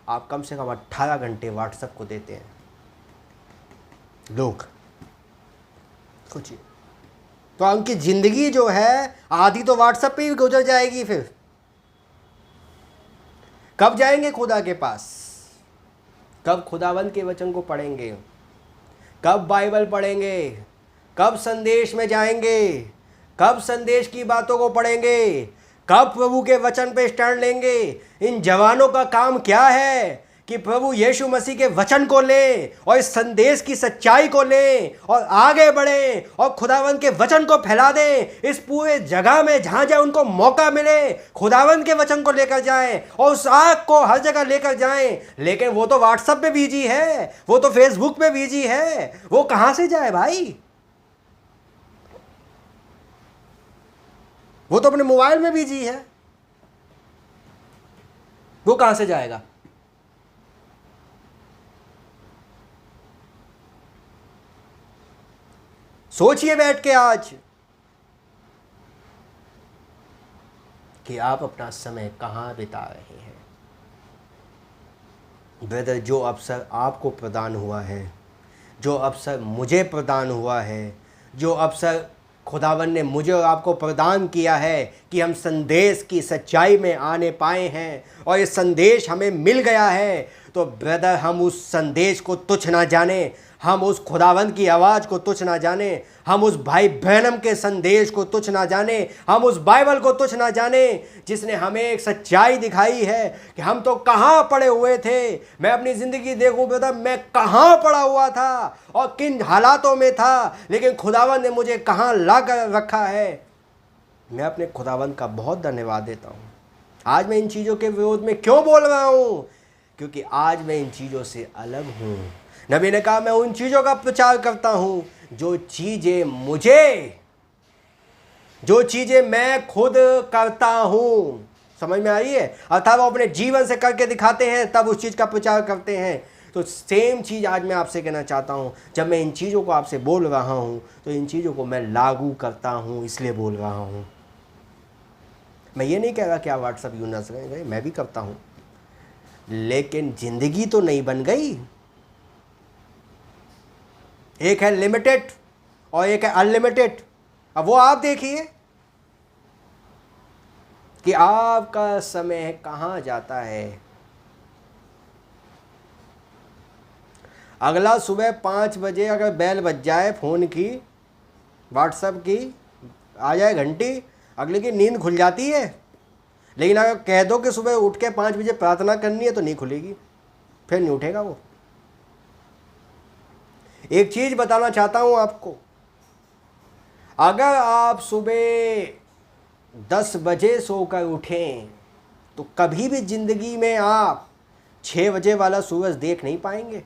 आप कम से कम 18 घंटे व्हाट्सएप को देते हैं लोग। सोचिए, तो उनकी ज़िंदगी जो है आधी तो व्हाट्सएप पे ही गुजर जाएगी। फिर कब जाएंगे खुदा के पास? कब खुदावंद के वचन को पढ़ेंगे? कब बाइबल पढ़ेंगे? कब संदेश में जाएंगे? कब संदेश की बातों को पढ़ेंगे? कब प्रभु के वचन पे स्टैंड लेंगे? इन जवानों का काम क्या है कि प्रभु यीशु मसीह के वचन को लें और इस संदेश की सच्चाई को लें और आगे बढ़ें और खुदावंद के वचन को फैला दें इस पूरे जगह में। जहाँ जहाँ उनको मौका मिले खुदावंद के वचन को लेकर जाएं और उस आग को हर जगह लेकर जाएं। लेकिन वो तो व्हाट्सएप पे बिजी है, वो तो फेसबुक पे बिजी है, वो कहाँ से जाए भाई? वो तो अपने मोबाइल में बिजी है, वो कहाँ से जाएगा? सोचिए बैठ के आज कि आप अपना समय कहाँ बिता रहे हैं। ब्रदर, जो अवसर आपको प्रदान हुआ है, जो अवसर मुझे प्रदान हुआ है, जो अवसर खुदावन ने मुझे और आपको प्रदान किया है कि हम संदेश की सच्चाई में आने पाए हैं और ये संदेश हमें मिल गया है, तो ब्रदर हम उस संदेश को तुच्छ ना जाने, हम उस खुदावंद की आवाज़ को तुच्छ ना जाने, हम उस भाई ब्रैनम के संदेश को तुच्छ ना जाने, हम उस बाइबल को तुच्छ ना जाने जिसने हमें एक सच्चाई दिखाई है कि हम तो कहाँ पड़े हुए थे। मैं अपनी ज़िंदगी देखूं ब्रदर, मैं कहाँ पड़ा हुआ था और किन हालातों में था, लेकिन खुदावंद ने मुझे कहाँ ला कर रखा है। मैं अपने खुदावंद का बहुत धन्यवाद देता हूँ। आज मैं इन चीज़ों के विरोध में क्यों बोल रहा हूँ? क्योंकि आज मैं इन चीज़ों से अलग हूँ। नबी ने कहा मैं उन चीज़ों का प्रचार करता हूँ जो चीज़ें मैं खुद करता हूँ। समझ में आ रही है? अर्थात वो अपने जीवन से करके दिखाते हैं तब उस चीज़ का प्रचार करते हैं। तो सेम चीज़ आज मैं आपसे कहना चाहता हूँ। जब मैं इन चीज़ों को आपसे बोल रहा हूँ तो इन चीज़ों को मैं लागू करता हूँ, इसलिए बोल रहा हूँ। मैं ये नहीं कह रहा कि आप व्हाट्सएप यूज ना करें, मैं भी करता हूँ, लेकिन ज़िंदगी तो नहीं बन गई। एक है लिमिटेड और एक है अनलिमिटेड। अब वो आप देखिए कि आपका समय कहाँ जाता है। अगला सुबह 5 बजे अगर बेल बज जाए फ़ोन की, व्हाट्सएप की आ जाए घंटी, अगले की नींद खुल जाती है। लेकिन अगर कह दो कि सुबह उठ के 5 बजे प्रार्थना करनी है तो नहीं खुलेगी, फिर नहीं उठेगा वो। एक चीज़ बताना चाहता हूँ आपको, अगर आप सुबह 10 बजे सोकर उठें तो कभी भी ज़िंदगी में आप 6 बजे वाला सूरज देख नहीं पाएंगे,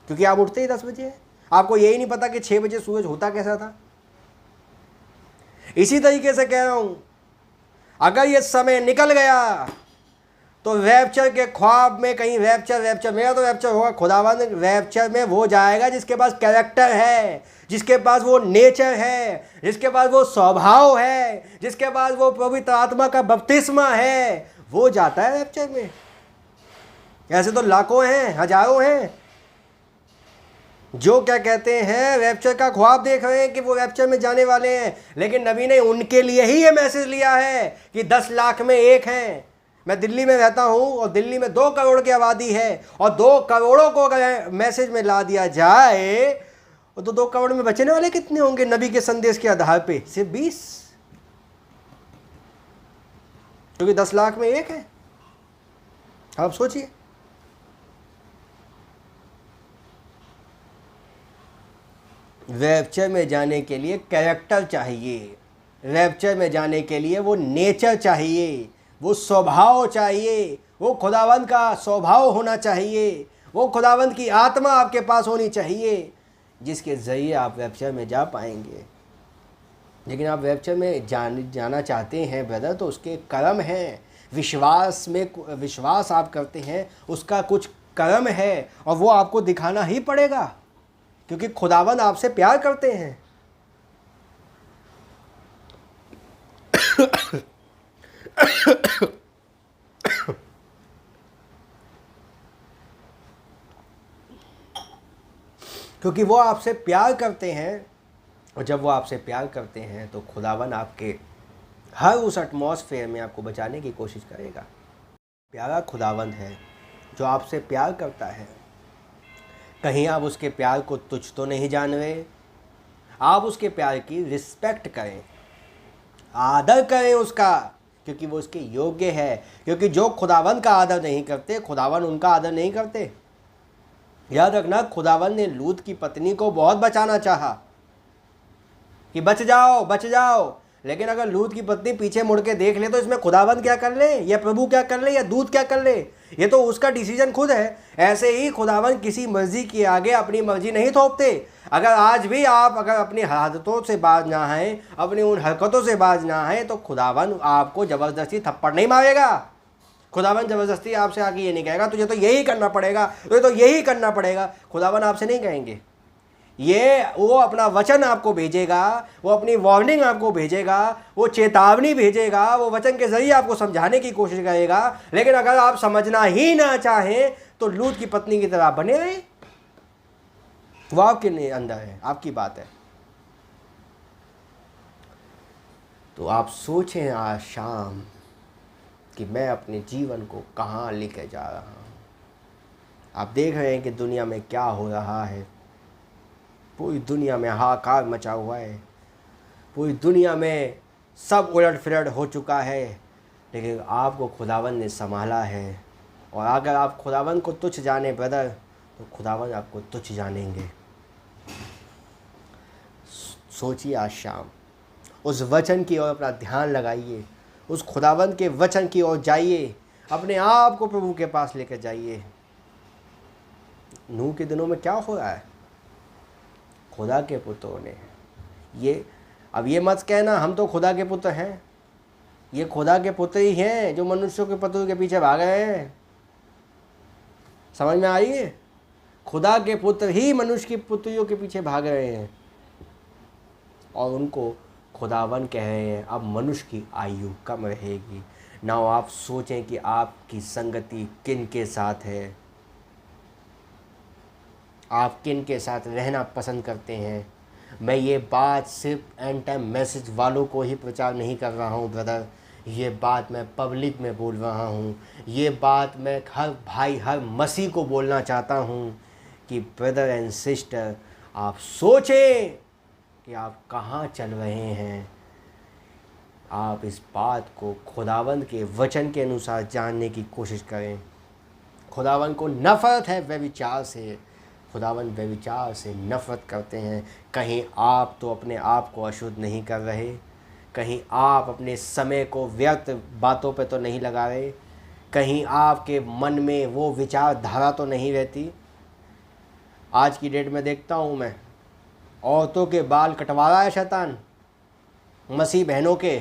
क्योंकि आप उठते ही 10 बजे हैं। आपको यही नहीं पता कि 6 बजे सूरज होता कैसा था। इसी तरीके से कह रहा हूं, अगर ये समय निकल गया तो रैप्चर के ख्वाब में कहीं रैप्चर मेरा तो रैप्चर होगा, खुदावंद रैप्चर में वो जाएगा जिसके पास कैरेक्टर है, जिसके पास वो नेचर है, जिसके पास वो स्वभाव है, जिसके पास वो पवित्र आत्मा का बपतिस्मा है, वो जाता है रैप्चर में। ऐसे तो लाखों हैं, हजारों हैं जो क्या कहते हैं रैप्चर का ख्वाब देख रहे हैं कि वो रैप्चर में जाने वाले हैं, लेकिन नबी ने उनके लिए ही ये मैसेज लिया है कि 10 लाख में एक हैं। मैं दिल्ली में रहता हूं और दिल्ली में 2 करोड़ की आबादी है और 2 करोड़ों को अगर मैसेज में ला दिया जाए तो 2 करोड़ में बचने वाले कितने होंगे नबी के संदेश के आधार पे? सिर्फ 20, क्योंकि 10 लाख में एक है। आप सोचिए, रैप्चर में जाने के लिए कैरेक्टर चाहिए, रैप्चर में जाने के लिए वो नेचर चाहिए, वो स्वभाव चाहिए, वो खुदावंद का स्वभाव होना चाहिए, वो खुदावंद की आत्मा आपके पास होनी चाहिए, जिसके ज़रिए आप रैप्चर में जा पाएंगे। लेकिन आप रैप्चर में जाना चाहते हैं ब्रदर, तो उसके कर्म हैं, विश्वास आप करते हैं, उसका कुछ कर्म है और वो आपको दिखाना ही पड़ेगा, क्योंकि खुदावंद आपसे प्यार करते हैं। क्योंकि वो आपसे प्यार करते हैं, और जब वो आपसे प्यार करते हैं तो खुदावंद आपके हर उस एटमॉस्फेयर में आपको बचाने की कोशिश करेगा। प्यारा खुदावंद है जो आपसे प्यार करता है। कहीं आप उसके प्यार को तुच्छ तो नहीं जान रहे, आप उसके प्यार की रिस्पेक्ट करें, आदर करें उसका, क्योंकि वो उसके योग्य है। क्योंकि जो खुदावंद का आदर नहीं करते, खुदावंद उनका आदर नहीं करते। याद रखना, खुदावंद ने लूत की पत्नी को बहुत बचाना चाहा कि बच जाओ बच जाओ, लेकिन अगर लूत की पत्नी पीछे मुड़ के देख ले तो इसमें खुदावंद क्या कर ले, या प्रभु क्या कर ले, या दूत क्या कर ले, ये तो उसका डिसीजन खुद है। ऐसे ही खुदावंद किसी मर्जी के आगे अपनी मर्जी नहीं थोपते। अगर आज भी आप अगर अपनी आदतों से बाज ना आए, अपनी उन हरकतों से बाज ना आए, तो खुदावंद आपको ज़बरदस्ती थप्पड़ नहीं मारेगा। खुदावंद ज़बरदस्ती आपसे आके ये नहीं कहेगा तुझे तो यही करना पड़ेगा, तुझे तो यही करना पड़ेगा। खुदावंद आपसे नहीं कहेंगे ये, वो अपना वचन आपको भेजेगा, वो अपनी वार्निंग आपको भेजेगा, वो चेतावनी भेजेगा, वो वचन के जरिए आपको समझाने की कोशिश करेगा। लेकिन अगर आप समझना ही ना चाहें तो लूत की पत्नी की तरह बने रहे, वो आपके अंदर है, आपकी बात है। तो आप सोचें आज शाम कि मैं अपने जीवन को कहाँ लेकर जा रहा हूँ। आप देख रहे हैं कि दुनिया में क्या हो रहा है, पूरी दुनिया में हाहाकार मचा हुआ है, पूरी दुनिया में सब उलट फिलट हो चुका है, लेकिन आपको खुदावंद ने संभाला है। और अगर आप खुदावंद को तुच्छ जाने ब्रदर, तो खुदावंद आपको तुच्छ जानेंगे। सोचिए आज शाम, उस वचन की ओर अपना ध्यान लगाइए, उस खुदावंद के वचन की ओर जाइए, अपने आप को प्रभु के पास लेकर जाइए। नूह के दिनों में क्या हो रहा है, खुदा के पुत्रों ने ये, अब ये मत कहना हम तो खुदा के पुत्र हैं, ये खुदा के पुत्र ही हैं जो मनुष्यों के पुत्रों के पीछे भाग रहे हैं। समझ में आई है? खुदा के पुत्र ही मनुष्य की पुत्रियों के पीछे भाग रहे हैं और उनको खुदावन कह रहे हैं अब मनुष्य की आयु कम रहेगी। ना आप सोचें कि आपकी संगति किन के साथ है, आप किन के साथ रहना पसंद करते हैं। मैं ये बात सिर्फ एंड टाइम मैसेज वालों को ही प्रचार नहीं कर रहा हूँ ब्रदर, ये बात मैं पब्लिक में बोल रहा हूँ। ये बात मैं हर भाई हर मसीह को बोलना चाहता हूँ कि ब्रदर एंड सिस्टर, आप सोचें कि आप कहाँ चल रहे हैं। आप इस बात को खुदावंद के वचन के अनुसार जानने की कोशिश करें। खुदावंद को नफ़रत है व्यभिचार से, खुदावंद व्यभिचार से नफ़रत करते हैं। कहीं आप तो अपने आप को अशुद्ध नहीं कर रहे, कहीं आप अपने समय को व्यर्थ बातों पे तो नहीं लगा रहे, कहीं आपके मन में वो विचारधारा तो नहीं रहती। आज की डेट में देखता हूँ मैं, औरतों के बाल कटवा रहा है शैतान, मसीह बहनों के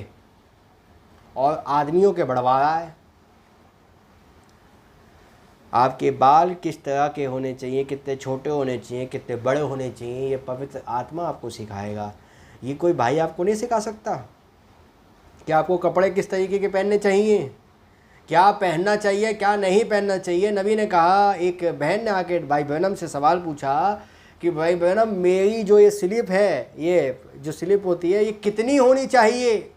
और आदमियों के बढ़वा रहा है। आपके बाल किस तरह के होने चाहिए, कितने छोटे होने चाहिए, कितने बड़े होने चाहिए, ये पवित्र आत्मा आपको सिखाएगा। ये कोई भाई आपको नहीं सिखा सकता। क्या आपको कपड़े किस तरीके के पहनने चाहिए, क्या पहनना चाहिए, क्या नहीं पहनना चाहिए। नबी ने कहा, एक बहन ने आके भाई ब्रैनम से सवाल पूछा कि भाई ब्रैनम, मेरी जो ये स्लिप है, ये जो स्लिप होती है, ये कितनी होनी चाहिए।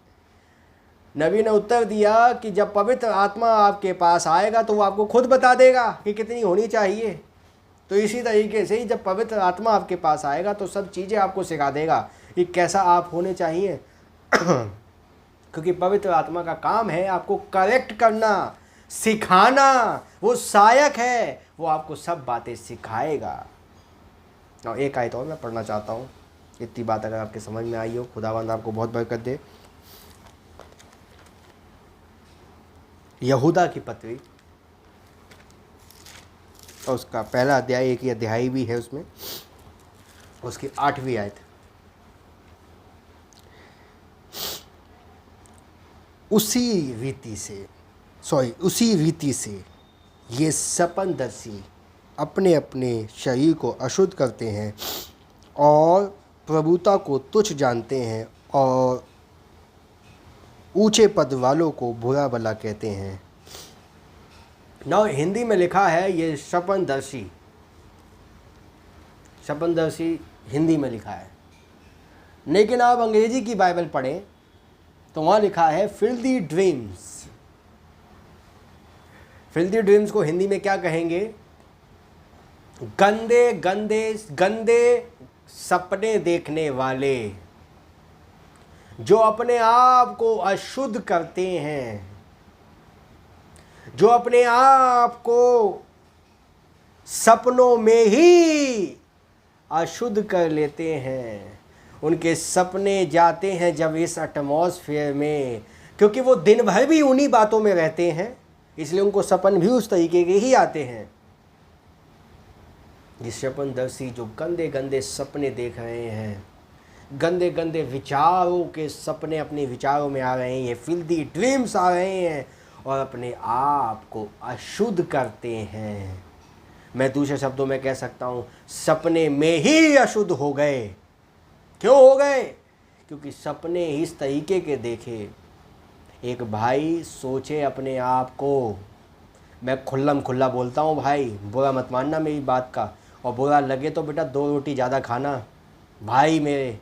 नबी ने उत्तर दिया कि जब पवित्र आत्मा आपके पास आएगा तो वो आपको खुद बता देगा कि कितनी होनी चाहिए। तो इसी तरीके से ही जब पवित्र आत्मा आपके पास आएगा तो सब चीज़ें आपको सिखा देगा कि कैसा आप होने चाहिए। क्योंकि पवित्र आत्मा का काम है आपको करेक्ट करना, सिखाना। वो सहायक है, वो आपको सब बातें सिखाएगा। और एक आयत और मैं पढ़ना चाहता हूँ, इतनी बात अगर आपके समझ में आई हो, खुदावंद आपको बहुत बरकत दे। यहूदा की पत्री और उसका पहला अध्याय, एक ही अध्याय भी है उसमें, उसकी 8वीं आयत। उसी रीति से ये सपनदर्शी अपने अपने शरीर को अशुद्ध करते हैं और प्रभुता को तुच्छ जानते हैं और ऊंचे पद वालों को बुरा भला कहते हैं। ना हिंदी में लिखा है ये सपनदर्शी हिंदी में लिखा है, लेकिन आप अंग्रेजी की बाइबल पढ़ें तो वहाँ लिखा है फिल्दी ड्रीम्स। फिल्दी ड्रीम्स को हिंदी में क्या कहेंगे? गंदे गंदे गंदे सपने देखने वाले, जो अपने आप को अशुद्ध करते हैं, जो अपने आप को सपनों में ही अशुद्ध कर लेते हैं। उनके सपने जाते हैं जब इस एटमॉस्फेयर में, क्योंकि वो दिन भर भी उन्हीं बातों में रहते हैं, इसलिए उनको सपन भी उस तरीके के ही आते हैं। ये सपनदर्शी जो गंदे गंदे सपने देख रहे हैं, गंदे गंदे विचारों के सपने अपने विचारों में आ रहे हैं, ये फिल्दी ड्रीम्स आ रहे हैं और अपने आप को अशुद्ध करते हैं। मैं दूसरे शब्दों में कह सकता हूँ, सपने में ही अशुद्ध हो गए। क्यों हो गए? क्योंकि सपने इस तरीके के देखे। एक भाई सोचे अपने आप को, मैं खुल्लम खुल्ला बोलता हूँ भाई, बुरा मत मानना मेरी बात का, और बुरा लगे तो बेटा 2 रोटी ज़्यादा खाना भाई मेरे,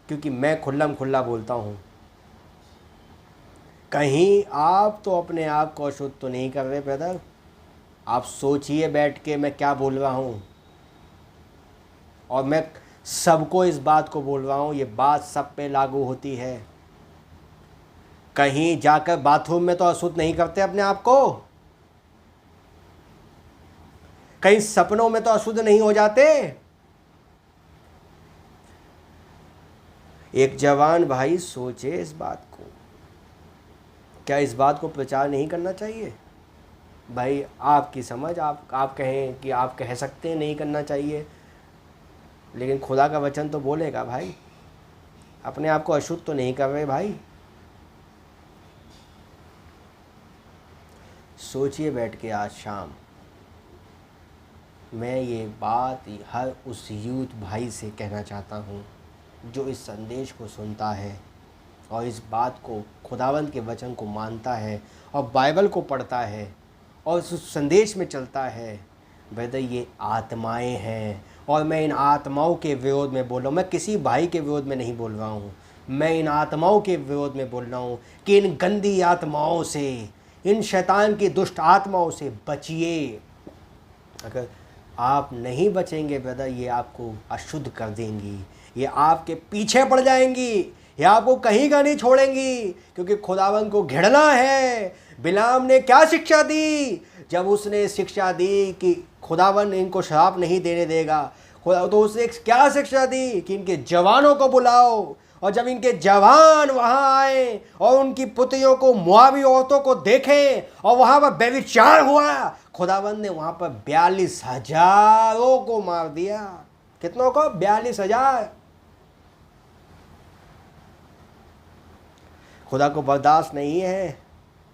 क्योंकि मैं खुल्लम खुल्ला बोलता हूँ। कहीं आप तो अपने आप को अशुद्ध तो नहीं कर रहे ब्रदर? आप सोचिए बैठ के मैं क्या बोल रहा हूँ, और मैं सबको इस बात को बोल रहा हूँ, ये बात सब पे लागू होती है। कहीं जाकर बाथरूम में तो अशुद्ध नहीं करते अपने आप को, कहीं सपनों में तो अशुद्ध नहीं हो जाते। एक जवान भाई सोचे इस बात को, क्या इस बात को प्रचार नहीं करना चाहिए? भाई आपकी समझ, आप कहें कि आप कह सकते हैं नहीं करना चाहिए, लेकिन खुदा का वचन तो बोलेगा भाई, अपने आप को अशुद्ध तो नहीं कर रहे भाई। सोचिए बैठ के आज शाम। मैं ये बात हर उस यूथ भाई से कहना चाहता हूँ जो इस संदेश को सुनता है और इस बात को, खुदावंद के वचन को मानता है और बाइबल को पढ़ता है और उस संदेश में चलता है। ब्रदर, ये आत्माएं हैं और मैं इन आत्माओं के विरोध में बोल रहा हूँ। मैं किसी भाई के विरोध में नहीं बोल रहा हूँ, मैं इन आत्माओं के विरोध में बोल रहा हूँ कि इन गंदी आत्माओं से, इन शैतान की दुष्ट आत्माओं से बचिए। अगर आप नहीं बचेंगे ब्रदर, ये आपको अशुद्ध कर देंगी, ये आपके पीछे पड़ जाएंगी, ये आपको कहीं का नहीं छोड़ेंगी, क्योंकि खुदावंद को घिरना है। बिलाम ने क्या शिक्षा दी? जब उसने शिक्षा दी कि खुदावंद इनको श्राप नहीं देने देगा, तो उसने क्या शिक्षा दी कि इनके जवानों को बुलाओ। और जब इनके जवान वहाँ आए और उनकी पुत्रियों को, मुआवी औरतों को देखें और वहाँ पर व्यभिचार हुआ, खुदावंद ने वहाँ पर 42,000 को मार दिया। कितनों को? 42,000। खुदा को बर्दाश्त नहीं है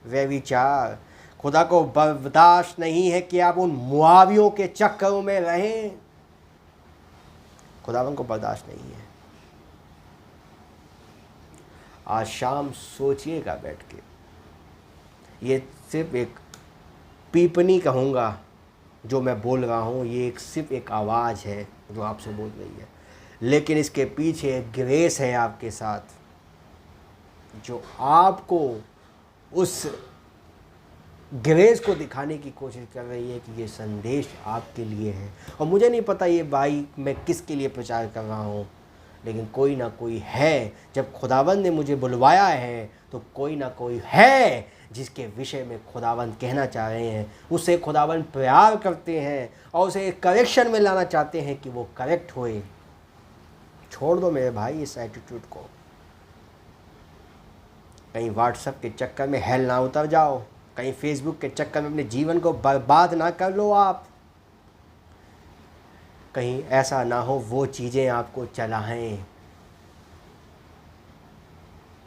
वे विचार, खुदा को बर्दाश्त नहीं है कि आप उन मुआवियों के चक्करों में रहें। खुदावन को बर्दाश्त नहीं है। आज शाम सोचिएगा बैठ के, ये सिर्फ एक पीपनी कहूँगा जो मैं बोल रहा हूँ, ये सिर्फ एक आवाज़ है जो आपसे बोल रही है, लेकिन इसके पीछे एक ग्रेस है आपके साथ जो आपको उस ग्रेस को दिखाने की कोशिश कर रही है कि ये संदेश आपके लिए है। और मुझे नहीं पता ये भाई मैं किसके लिए प्रचार कर रहा हूँ, लेकिन कोई ना कोई है। जब खुदावंद ने मुझे बुलवाया है तो कोई ना कोई है जिसके विषय में खुदावंद कहना चाह रहे हैं। उससे खुदावंद प्यार करते हैं और उसे करेक्शन में लाना चाहते हैं कि वो करेक्ट होए। छोड़ दो मेरे भाई इस एटीट्यूड को। कहीं व्हाट्सएप के चक्कर में हेल ना उतर जाओ, कहीं फेसबुक के चक्कर में अपने जीवन को बर्बाद ना कर लो आप। कहीं ऐसा ना हो वो चीज़ें आपको चलाएं।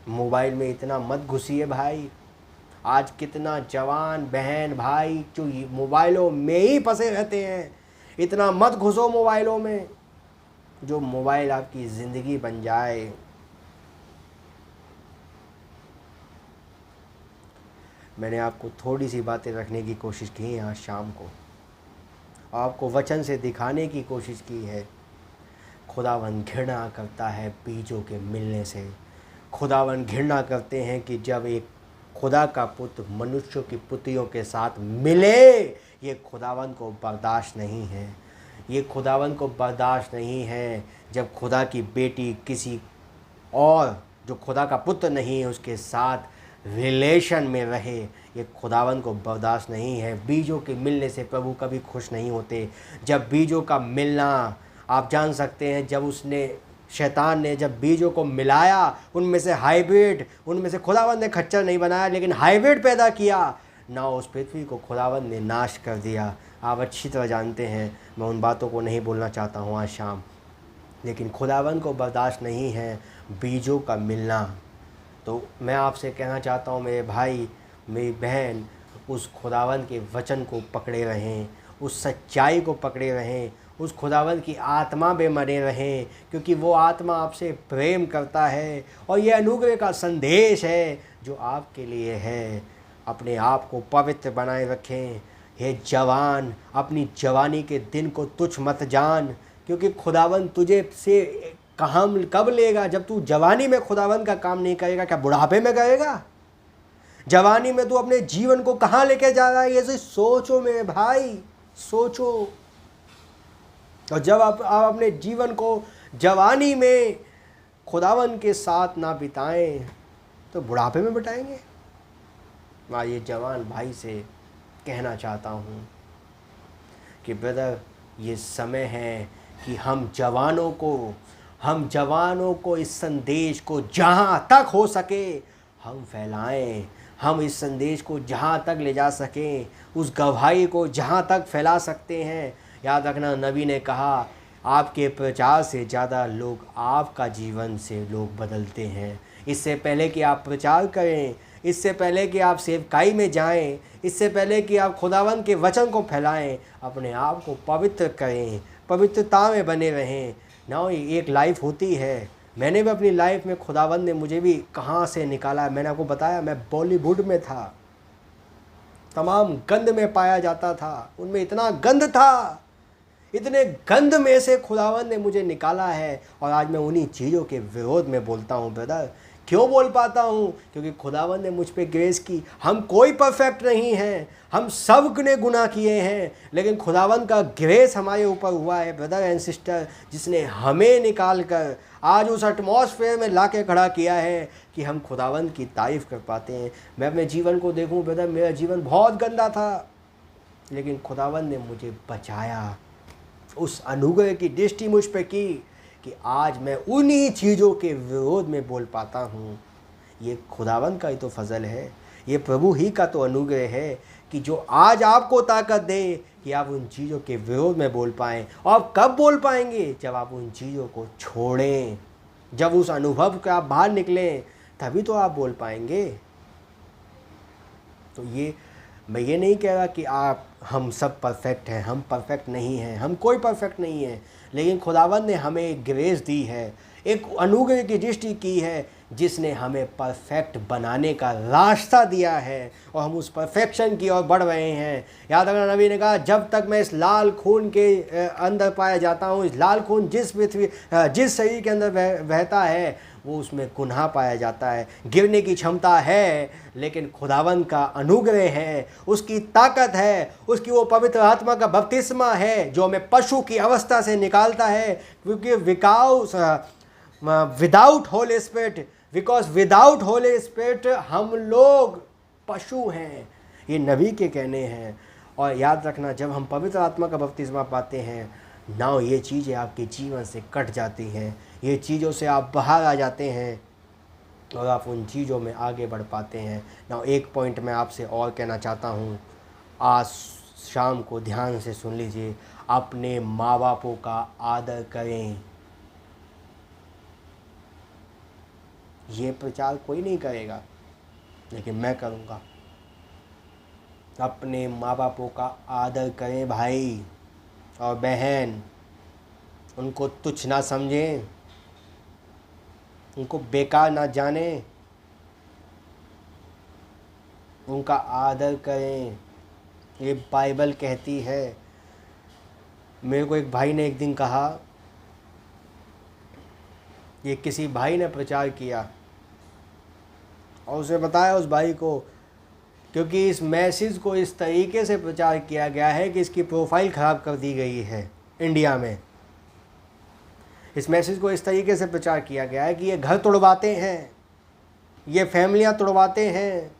मोबाइल में इतना मत घुसिए भाई। आज कितना जवान बहन भाई जो मोबाइलों में ही फंसे रहते हैं। इतना मत घुसो मोबाइलों में जो मोबाइल आपकी ज़िंदगी बन जाए। मैंने आपको थोड़ी सी बातें रखने की कोशिश की है आज शाम को, आपको वचन से दिखाने की कोशिश की है। खुदावन घृणा करता है बीजों के मिलने से। खुदावन घृणा करते हैं कि जब एक खुदा का पुत्र मनुष्यों की पुत्रियों के साथ मिले। ये खुदावन को बर्दाश्त नहीं है। ये खुदावन को बर्दाश्त नहीं है जब खुदा की बेटी किसी और जो खुदा का पुत्र नहीं है उसके साथ रिलेशन में रहे। ये खुदावन को बर्दाश्त नहीं है। बीजों के मिलने से प्रभु कभी खुश नहीं होते। जब बीजों का मिलना, आप जान सकते हैं जब शैतान ने जब बीजों को मिलाया, उनमें से हाइब्रिड, उनमें से खुदावन ने खच्चर नहीं बनाया लेकिन हाइब्रिड पैदा किया ना, उस पृथ्वी को खुदावन ने नाश कर दिया। आप अच्छी तरह जानते हैं, मैं उन बातों को नहीं बोलना चाहता हूँ आज शाम, लेकिन खुदावन को बर्दाश्त नहीं है बीजों का मिलना। तो मैं आपसे कहना चाहता हूँ मेरे भाई मेरी बहन, उस खुदावन के वचन को पकड़े रहें, उस सच्चाई को पकड़े रहें, उस खुदावन की आत्मा में मरे रहें, क्योंकि वो आत्मा आपसे प्रेम करता है और ये अनुग्रह का संदेश है जो आपके लिए है। अपने आप को पवित्र बनाए रखें। हे जवान, अपनी जवानी के दिन को तुच्छ मत जान, क्योंकि खुदावन तुझे से कब लेगा। जब तू जवानी में खुदावन का काम नहीं करेगा, क्या बुढ़ापे में करेगा? जवानी में तू अपने जीवन को कहाँ लेके जा रहा है, ये सोचो मेरे भाई, सोचो। और जब आप अपने जीवन को जवानी में खुदावन के साथ ना बिताएं तो बुढ़ापे में बिताएंगे। मैं ये जवान भाई से कहना चाहता हूँ कि ब्रदर, ये समय है कि हम जवानों को इस संदेश को जहाँ तक हो सके हम फैलाएं। हम इस संदेश को जहाँ तक ले जा सकें, उस गवाही को जहाँ तक फैला सकते हैं। याद रखना, नबी ने कहा आपके प्रचार से ज़्यादा लोग आपका जीवन से लोग बदलते हैं। इससे पहले कि आप प्रचार करें, इससे पहले कि आप सेवकाई में जाएं, इससे पहले कि आप खुदावन के वचन को फैलाएं, अपने आप को पवित्र करें, पवित्रता में बने रहें। ना एक लाइफ होती है। मैंने भी अपनी लाइफ में खुदावन ने मुझे भी कहाँ से निकाला। मैंने आपको बताया मैं बॉलीवुड में था, तमाम गंद में पाया जाता था, उनमें इतना गंद था, इतने गंद में से खुदावन ने मुझे निकाला है। और आज मैं उन्हीं चीज़ों के विरोध में बोलता हूँ ब्रदर। क्यों बोल पाता हूँ? क्योंकि खुदावन ने मुझ पे ग्रेस की। हम कोई परफेक्ट नहीं हैं, हम सब ने गुनाह किए हैं, लेकिन खुदावन का ग्रेस हमारे ऊपर हुआ है ब्रदर एंड सिस्टर, जिसने हमें निकाल कर आज उस एटमॉस्फेयर में ला के खड़ा किया है कि हम खुदावन की तारीफ़ कर पाते हैं। मैं अपने जीवन को देखूँ ब्रदर, मेरा जीवन बहुत गंदा था, लेकिन खुदावन ने मुझे बचाया। उस अनुग्रह की दृष्टि मुझ पे की कि आज मैं उन्हीं चीज़ों के विरोध में बोल पाता हूँ। ये खुदावन का ही तो फजल है, ये प्रभु ही का तो अनुग्रह है कि जो आज आपको ताकत दे कि आप उन चीज़ों के विरोध में बोल पाएँ। और आप कब बोल पाएंगे? जब आप उन चीज़ों को छोड़ें, जब उस अनुभव के आप बाहर निकलें, तभी तो आप बोल पाएंगे। तो ये मैं ये नहीं कह रहा कि आप हम सब परफेक्ट हैं, हम परफेक्ट नहीं हैं, हम कोई परफेक्ट नहीं है, लेकिन खुदावंद ने हमें एक ग्रेस दी है, एक अनुग्रह की दृष्टि की है, जिसने हमें परफेक्ट बनाने का रास्ता दिया है और हम उस परफेक्शन की ओर बढ़ रहे हैं। याद रखना, नबी ने कहा जब तक मैं इस लाल खून के अंदर पाया जाता हूँ, इस लाल खून जिस शरीर के अंदर बहता है वो उसमें गुनाह पाया जाता है। गिरने की क्षमता है, लेकिन खुदावंद का अनुग्रह है, उसकी ताकत है, उसकी वो पवित्र आत्मा का बपतिस्मा है जो हमें पशु की अवस्था से निकालता है। क्योंकि without Holi spirit because without Holi spirit हम लोग पशु हैं, ये नबी के कहने हैं। और याद रखना, जब हम पवित्र आत्मा का बपतिस्मा पाते हैं ना, ये चीज़ें आपके जीवन से कट जाती हैं, ये चीज़ों से आप बाहर आ जाते हैं और आप उन चीज़ों में आगे बढ़ पाते हैं ना। एक पॉइंट मैं आपसे और कहना चाहता हूँ, आज शाम को ध्यान से सुन लीजिए, अपने माँ बापों का आदर करें। ये प्रचार कोई नहीं करेगा, लेकिन मैं करूँगा। अपने माँ बापों का आदर करें भाई और बहन, उनको तुच्छ ना समझें, उनको बेकार ना जानें, उनका आदर करें। ये बाइबल कहती है। मेरे को एक भाई ने एक दिन कहा, ये किसी भाई ने प्रचार किया और उसे बताया उस भाई को, क्योंकि इस मैसेज को इस तरीके से प्रचार किया गया है कि इसकी प्रोफाइल ख़राब कर दी गई है इंडिया में। इस मैसेज को इस तरीके से प्रचार किया गया है कि ये घर तोड़वाते हैं, ये फैमिलियां तोड़वाते हैं,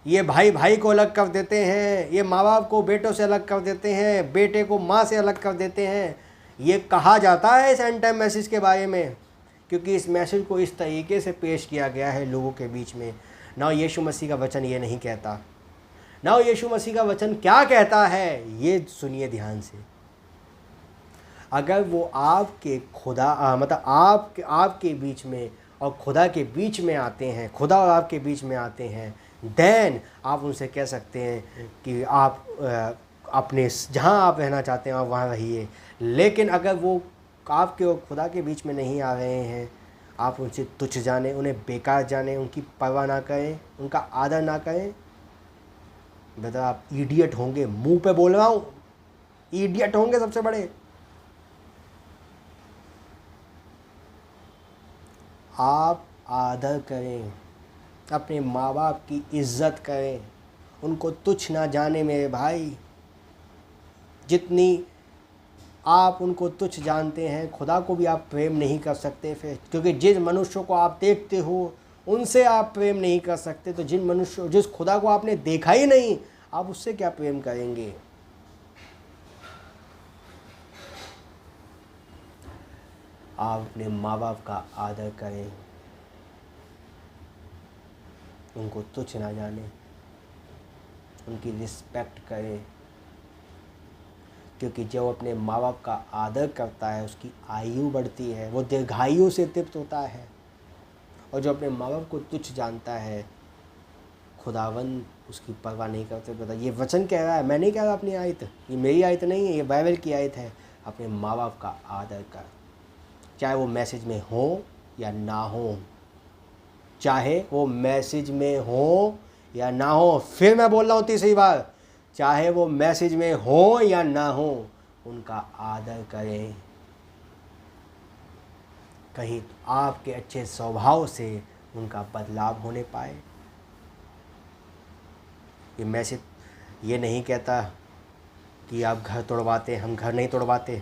ये भाई भाई को अलग कर देते हैं, ये माँ बाप को बेटों से अलग कर देते हैं, बेटे को माँ से अलग कर देते हैं। ये कहा जाता है इस एंड टाइम मैसेज के बारे में, क्योंकि इस मैसेज को इस तरीके से पेश किया गया है लोगों के बीच में। ना यीशु मसीह का वचन ये नहीं कहता। ना यीशु मसीह का वचन क्या कहता है, ये सुनिए ध्यान से। अगर वो आपके खुदा मतलब आपके बीच में और खुदा के बीच में आते हैं, खुदा और आपके बीच में आते हैं, देन आप उनसे कह सकते हैं कि आप अपने जहाँ आप रहना चाहते हैं आप वहाँ रहिए। लेकिन अगर वो आपके और खुदा के बीच में नहीं आ रहे हैं, आप उनसे तुच्छ जाने, उन्हें बेकार जाने, उनकी परवाह ना करें, उनका आदर ना करें, बेटा आप इडियट होंगे। मुंह पे बोल रहा हूँ, इडियट होंगे सबसे बड़े। आप आदर करें, अपने माँ बाप की इज्जत करें, उनको तुच्छ ना जाने मेरे भाई। जितनी आप उनको तुच्छ जानते हैं, खुदा को भी आप प्रेम नहीं कर सकते फिर, क्योंकि जिस मनुष्यों को आप देखते हो उनसे आप प्रेम नहीं कर सकते, तो जिस खुदा को आपने देखा ही नहीं, आप उससे क्या प्रेम करेंगे। आप अपने माँ बाप का आदर करें, उनको तुच्छ ना जाने, उनकी रिस्पेक्ट करें, क्योंकि जो अपने माँ बाप का आदर करता है उसकी आयु बढ़ती है, वो दीर्घायु से तृप्त होता है। और जो अपने माँ बाप को तुच्छ जानता है, खुदावंद उसकी परवाह नहीं करते। पता ये वचन कह रहा है, मैं नहीं कह रहा अपनी आयत, ये मेरी आयत नहीं है, ये बाइबल की आयत है। अपने माँ बाप का आदर कर, चाहे वो मैसेज में हो या ना हो, चाहे वो मैसेज में हो या ना हो। फिर मैं बोल रहा हूँ तीसरी बार, चाहे वो मैसेज में हो या ना हो, उनका आदर करें। कहीं आपके अच्छे स्वभाव से उनका बदलाव होने पाए। ये मैसेज ये नहीं कहता कि आप घर तोड़वाते, हम घर नहीं तोड़वाते,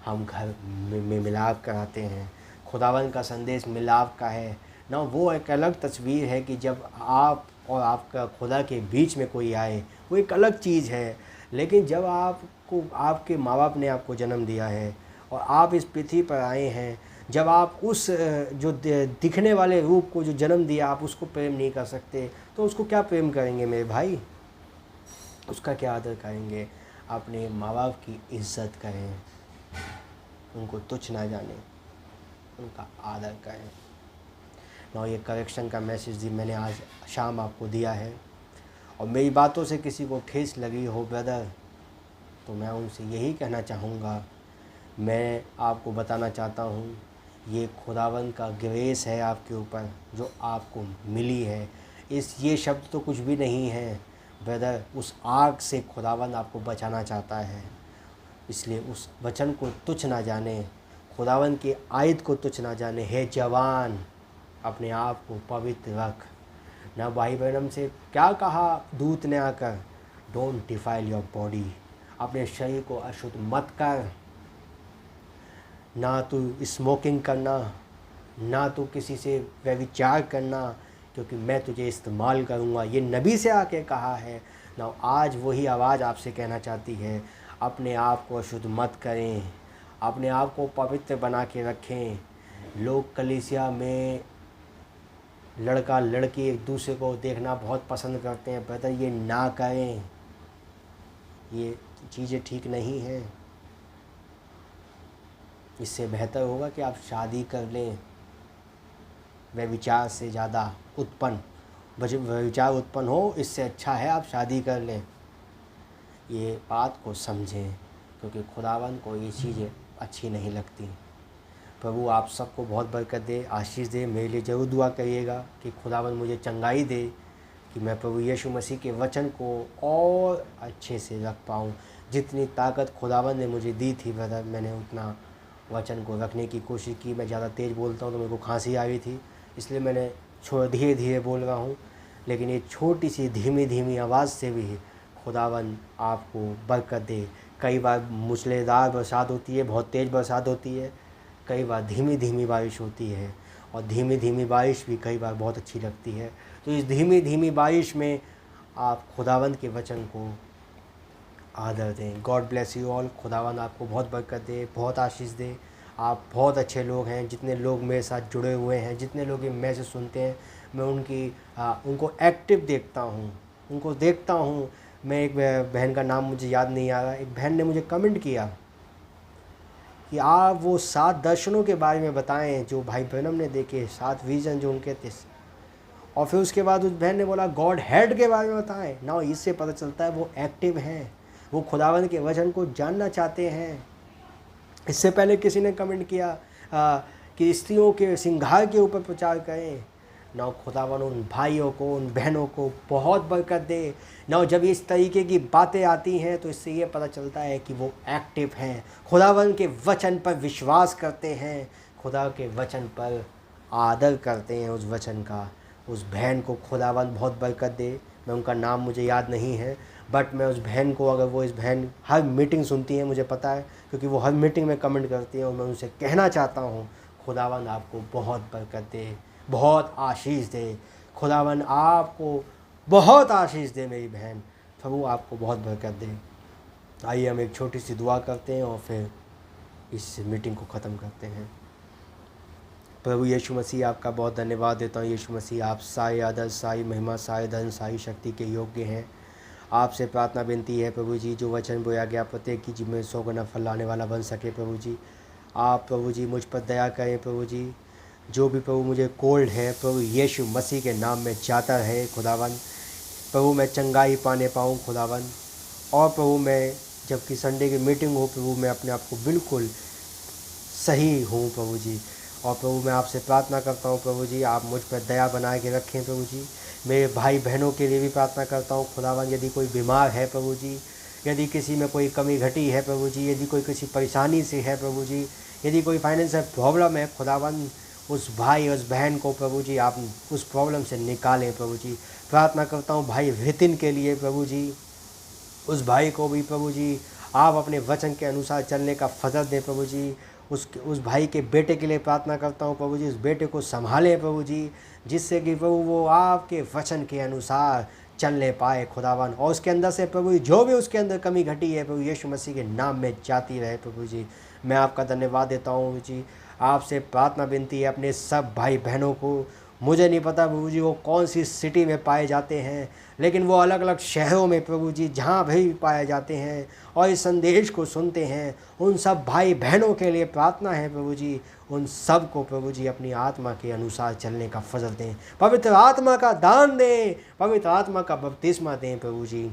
हम घर में मिलाप कराते हैं। खुदावन का संदेश मिलाप का है ना। वो एक अलग तस्वीर है कि जब आप और आपका खुदा के बीच में कोई आए, वो एक अलग चीज़ है। लेकिन जब आपको आपके माँ बाप ने आपको जन्म दिया है और आप इस पृथ्वी पर आए हैं, जब आप उस जो दिखने वाले रूप को जो जन्म दिया, आप उसको प्रेम नहीं कर सकते, तो उसको क्या प्रेम करेंगे मेरे भाई, उसका क्या आदर करेंगे। अपने माँ बाप की इज्जत करें, उनको तुच्छ ना जाने, उनका आदर करें। ना ये करेक्शन का मैसेज भी मैंने आज शाम आपको दिया है। और मेरी बातों से किसी को ठेस लगी हो ब्रदर, तो मैं उनसे यही कहना चाहूँगा, मैं आपको बताना चाहता हूँ, ये खुदावन का ग्रेस है आपके ऊपर जो आपको मिली है। ये शब्द तो कुछ भी नहीं है ब्रदर, उस आग से खुदावन आपको बचाना चाहता है। इसलिए उस वचन को तुच्छ ना जाने, खुदावन की आयत को तुच्छ ना जाने। है जवान, अपने आप को पवित्र रख। ना भाई बहनम से क्या कहा दूत ने आकर, डोंट डिफाइल योर बॉडी, अपने शरीर को अशुद्ध मत कर। ना तो स्मोकिंग करना, ना तो किसी से व्यभिचार करना, क्योंकि मैं तुझे इस्तेमाल करूँगा। ये नबी से आके कहा है ना। आज वही आवाज़ आपसे कहना चाहती है, अपने आप को अशुद्ध मत करें, अपने आप को पवित्र बना के रखें। लोग कलीसिया में लड़का लड़की एक दूसरे को देखना बहुत पसंद करते हैं ब्रदर, ये ना करें, ये चीज़ें ठीक नहीं हैं। इससे बेहतर होगा कि आप शादी कर लें। व्यभिचार से ज़्यादा व्यभिचार उत्पन्न हो, इससे अच्छा है आप शादी कर लें। ये बात को समझें, क्योंकि खुदावन को ये चीज़ें अच्छी नहीं लगती। प्रभु आप सबको बहुत बरकत दे, आशीष दे। मेरे लिए ज़रूर दुआ करिएगा कि खुदावन मुझे चंगाई दे, कि मैं प्रभु यीशु मसीह के वचन को और अच्छे से रख पाऊँ। जितनी ताकत खुदावन ने मुझे दी थी ब्रदर, मैंने उतना वचन को रखने की कोशिश की। मैं ज़्यादा तेज़ बोलता हूँ तो मेरे को खांसी आ रही थी, इसलिए मैंने धीरे धीरे बोल रहा हूँ। लेकिन ये छोटी सी धीमी धीमी आवाज़ से भी खुदावन आपको बरकत दे। कई बार मूसलाधार बरसात होती है, बहुत तेज़ बरसात होती है, कई बार धीमी धीमी बारिश होती है, और धीमी धीमी बारिश भी कई बार बहुत अच्छी लगती है। तो इस धीमी धीमी बारिश में आप खुदावंद के वचन को आदर दें। God bless you all. खुदावंद आपको बहुत बरकत दे, बहुत आशीष दे। आप बहुत अच्छे लोग हैं। जितने लोग मेरे साथ जुड़े हुए हैं, जितने लोग ये मैसेज सुनते हैं, मैं उनको एक्टिव देखता हूँ, उनको देखता हूँ। मैं एक बहन का नाम मुझे याद नहीं आ रहा, एक बहन ने मुझे कमेंट किया कि आप वो 7 दर्शनों के बारे में बताएं जो भाई ब्रैनम ने देखे, 7 विजन जो उनके थे। और फिर उसके बाद उस बहन ने बोला गॉड हेड के बारे में बताएं ना। इससे पता चलता है वो एक्टिव हैं, वो खुदावंद के वचन को जानना चाहते हैं। इससे पहले किसी ने कमेंट किया कि स्त्रियों के श्रृंगार के ऊपर प्रचार करें ना। खुदावन उन भाइयों को, उन बहनों को बहुत बरकत दे ना। जब इस तरीके की बातें आती हैं तो इससे ये पता चलता है कि वो एक्टिव हैं, खुदावन के वचन पर विश्वास करते हैं, खुदा के वचन पर आदर करते हैं उस वचन का। उस बहन को खुदावन बहुत बरकत दे। मैं उनका नाम मुझे याद नहीं है, बट मैं उस बहन को, अगर वो इस बहन हर मीटिंग सुनती हैं, मुझे पता है, क्योंकि वो हर मीटिंग में कमेंट करती हैं, और मैं उनसे कहना चाहता हूँ खुदावन आपको बहुत बरकत दे, बहुत आशीष दे। खुदावन आपको बहुत आशीष दे मेरी बहन, प्रभु आपको बहुत बरकत दे। आइए हम एक छोटी सी दुआ करते हैं और फिर इस मीटिंग को ख़त्म करते हैं। प्रभु यीशु मसीह आपका बहुत धन्यवाद देता हूँ। यीशु मसीह आप सारी आदर, सारी महिमा, सारी धन, सारी शक्ति के योग्य हैं। आपसे प्रार्थना विनती है प्रभु जी, जो वचन बोया गया प्रत्येक की जीवन में 100 गुना फल लाने वाला बन सके प्रभु जी। आप प्रभु जी मुझ पर दया करें प्रभु जी। जो भी प्रभु मुझे कोल्ड है प्रभु यीशु मसीह के नाम में जाता है खुदावन। प्रभु मैं चंगाई पाने पाऊँ खुदावन। और प्रभु मैं जबकि संडे की मीटिंग हो प्रभु, मैं अपने आप को बिल्कुल सही हूँ प्रभु जी। और प्रभु मैं आपसे प्रार्थना करता हूँ प्रभु जी, आप मुझ पर दया बना के रखें प्रभु जी। मेरे भाई बहनों के लिए भी प्रार्थना करता हूँ खुदावन। यदि कोई बीमार है प्रभु जी, यदि किसी में कोई कमी घटी है प्रभु जी, यदि कोई किसी परेशानी से है प्रभु जी, यदि कोई फाइनेंशियल प्रॉब्लम है खुदावन, उस भाई उस बहन को प्रभु जी आप उस प्रॉब्लम से निकालें प्रभु जी। प्रार्थना करता हूँ भाई वितिन के लिए प्रभु जी, उस भाई को भी प्रभु जी आप अपने वचन के अनुसार चलने का फजल दें प्रभु जी। उस भाई के बेटे के लिए प्रार्थना करता हूँ प्रभु जी, उस बेटे को संभालें प्रभु जी, जिससे कि प्रभु वो आपके वचन के अनुसार चलने पाए खुदावन। और उसके अंदर से प्रभु जी जो भी उसके अंदर कमी घटी है प्रभु यीशु मसीह के नाम में जाती रहे प्रभु जी। मैं आपका धन्यवाद देता हूँ जी। आपसे प्रार्थना विनती है अपने सब भाई बहनों को मुझे नहीं पता प्रभु जी वो कौन सी सिटी में पाए जाते हैं, लेकिन वो अलग अलग शहरों में प्रभु जी जहाँ भी पाए जाते हैं और इस संदेश को सुनते हैं, उन सब भाई बहनों के लिए प्रार्थना है प्रभु जी। उन सब को प्रभु जी अपनी आत्मा के अनुसार चलने का फजल दें, पवित्र आत्मा का दान दें, पवित्र आत्मा का बपतिस्मा दें प्रभु जी।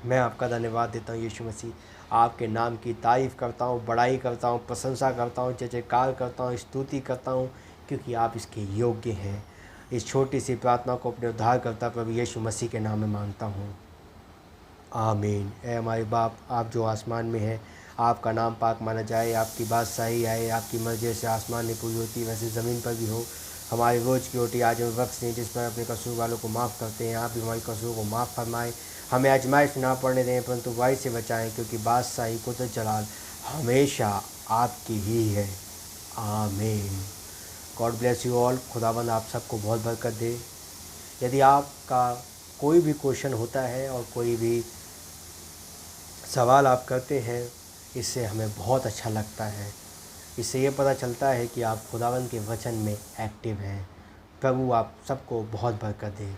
मैं आपका धन्यवाद देता हूँ यीशु मसीह, आपके नाम की तारीफ़ करता हूँ, बड़ाई करता हूँ, प्रशंसा करता हूँ, जय जयकार करता हूँ, स्तुति करता हूँ, क्योंकि आप इसके योग्य हैं। इस छोटी सी प्रार्थना को अपने उद्धारकर्ता प्रभु यीशु मसीह के नाम में मांगता हूँ, आमीन। ऐ हमारे बाप, आप जो आसमान में हैं, आपका नाम पाक माना जाए, आपकी बात सही आए, आपकी मर्जी से आसमान में पूरी होती वैसे ज़मीन पर भी हो। हमारी रोज़ की रोटी आज हमें बख्श दें, जिस पर अपने कसूर वालों को माफ़ करते हैं, आप भी हमारी कसूर को माफ़ फरमाएं। हमें आजमाइश ना पड़ने दें, परंतु बुराई से बचाएं, क्योंकि बादशाही कुदरत जलाल हमेशा आपकी ही है, आमीन। God bless you all. खुदावंद आप सबको बहुत बरकत दे। यदि आपका कोई भी क्वेश्चन होता है और कोई भी सवाल आप करते हैं, इससे हमें बहुत अच्छा लगता है। इससे ये पता चलता है कि आप खुदावंद के वचन में एक्टिव हैं। प्रभु आप सबको बहुत बरकत दे।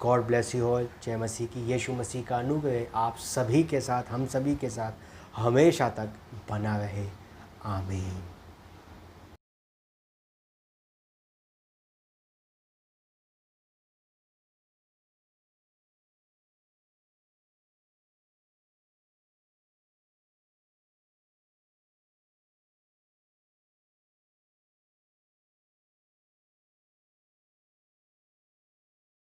God bless you all. जय मसीह की। यीशु मसीह का अनुग्रह आप सभी के साथ, हम सभी के साथ हमेशा तक बना रहे, आमीन।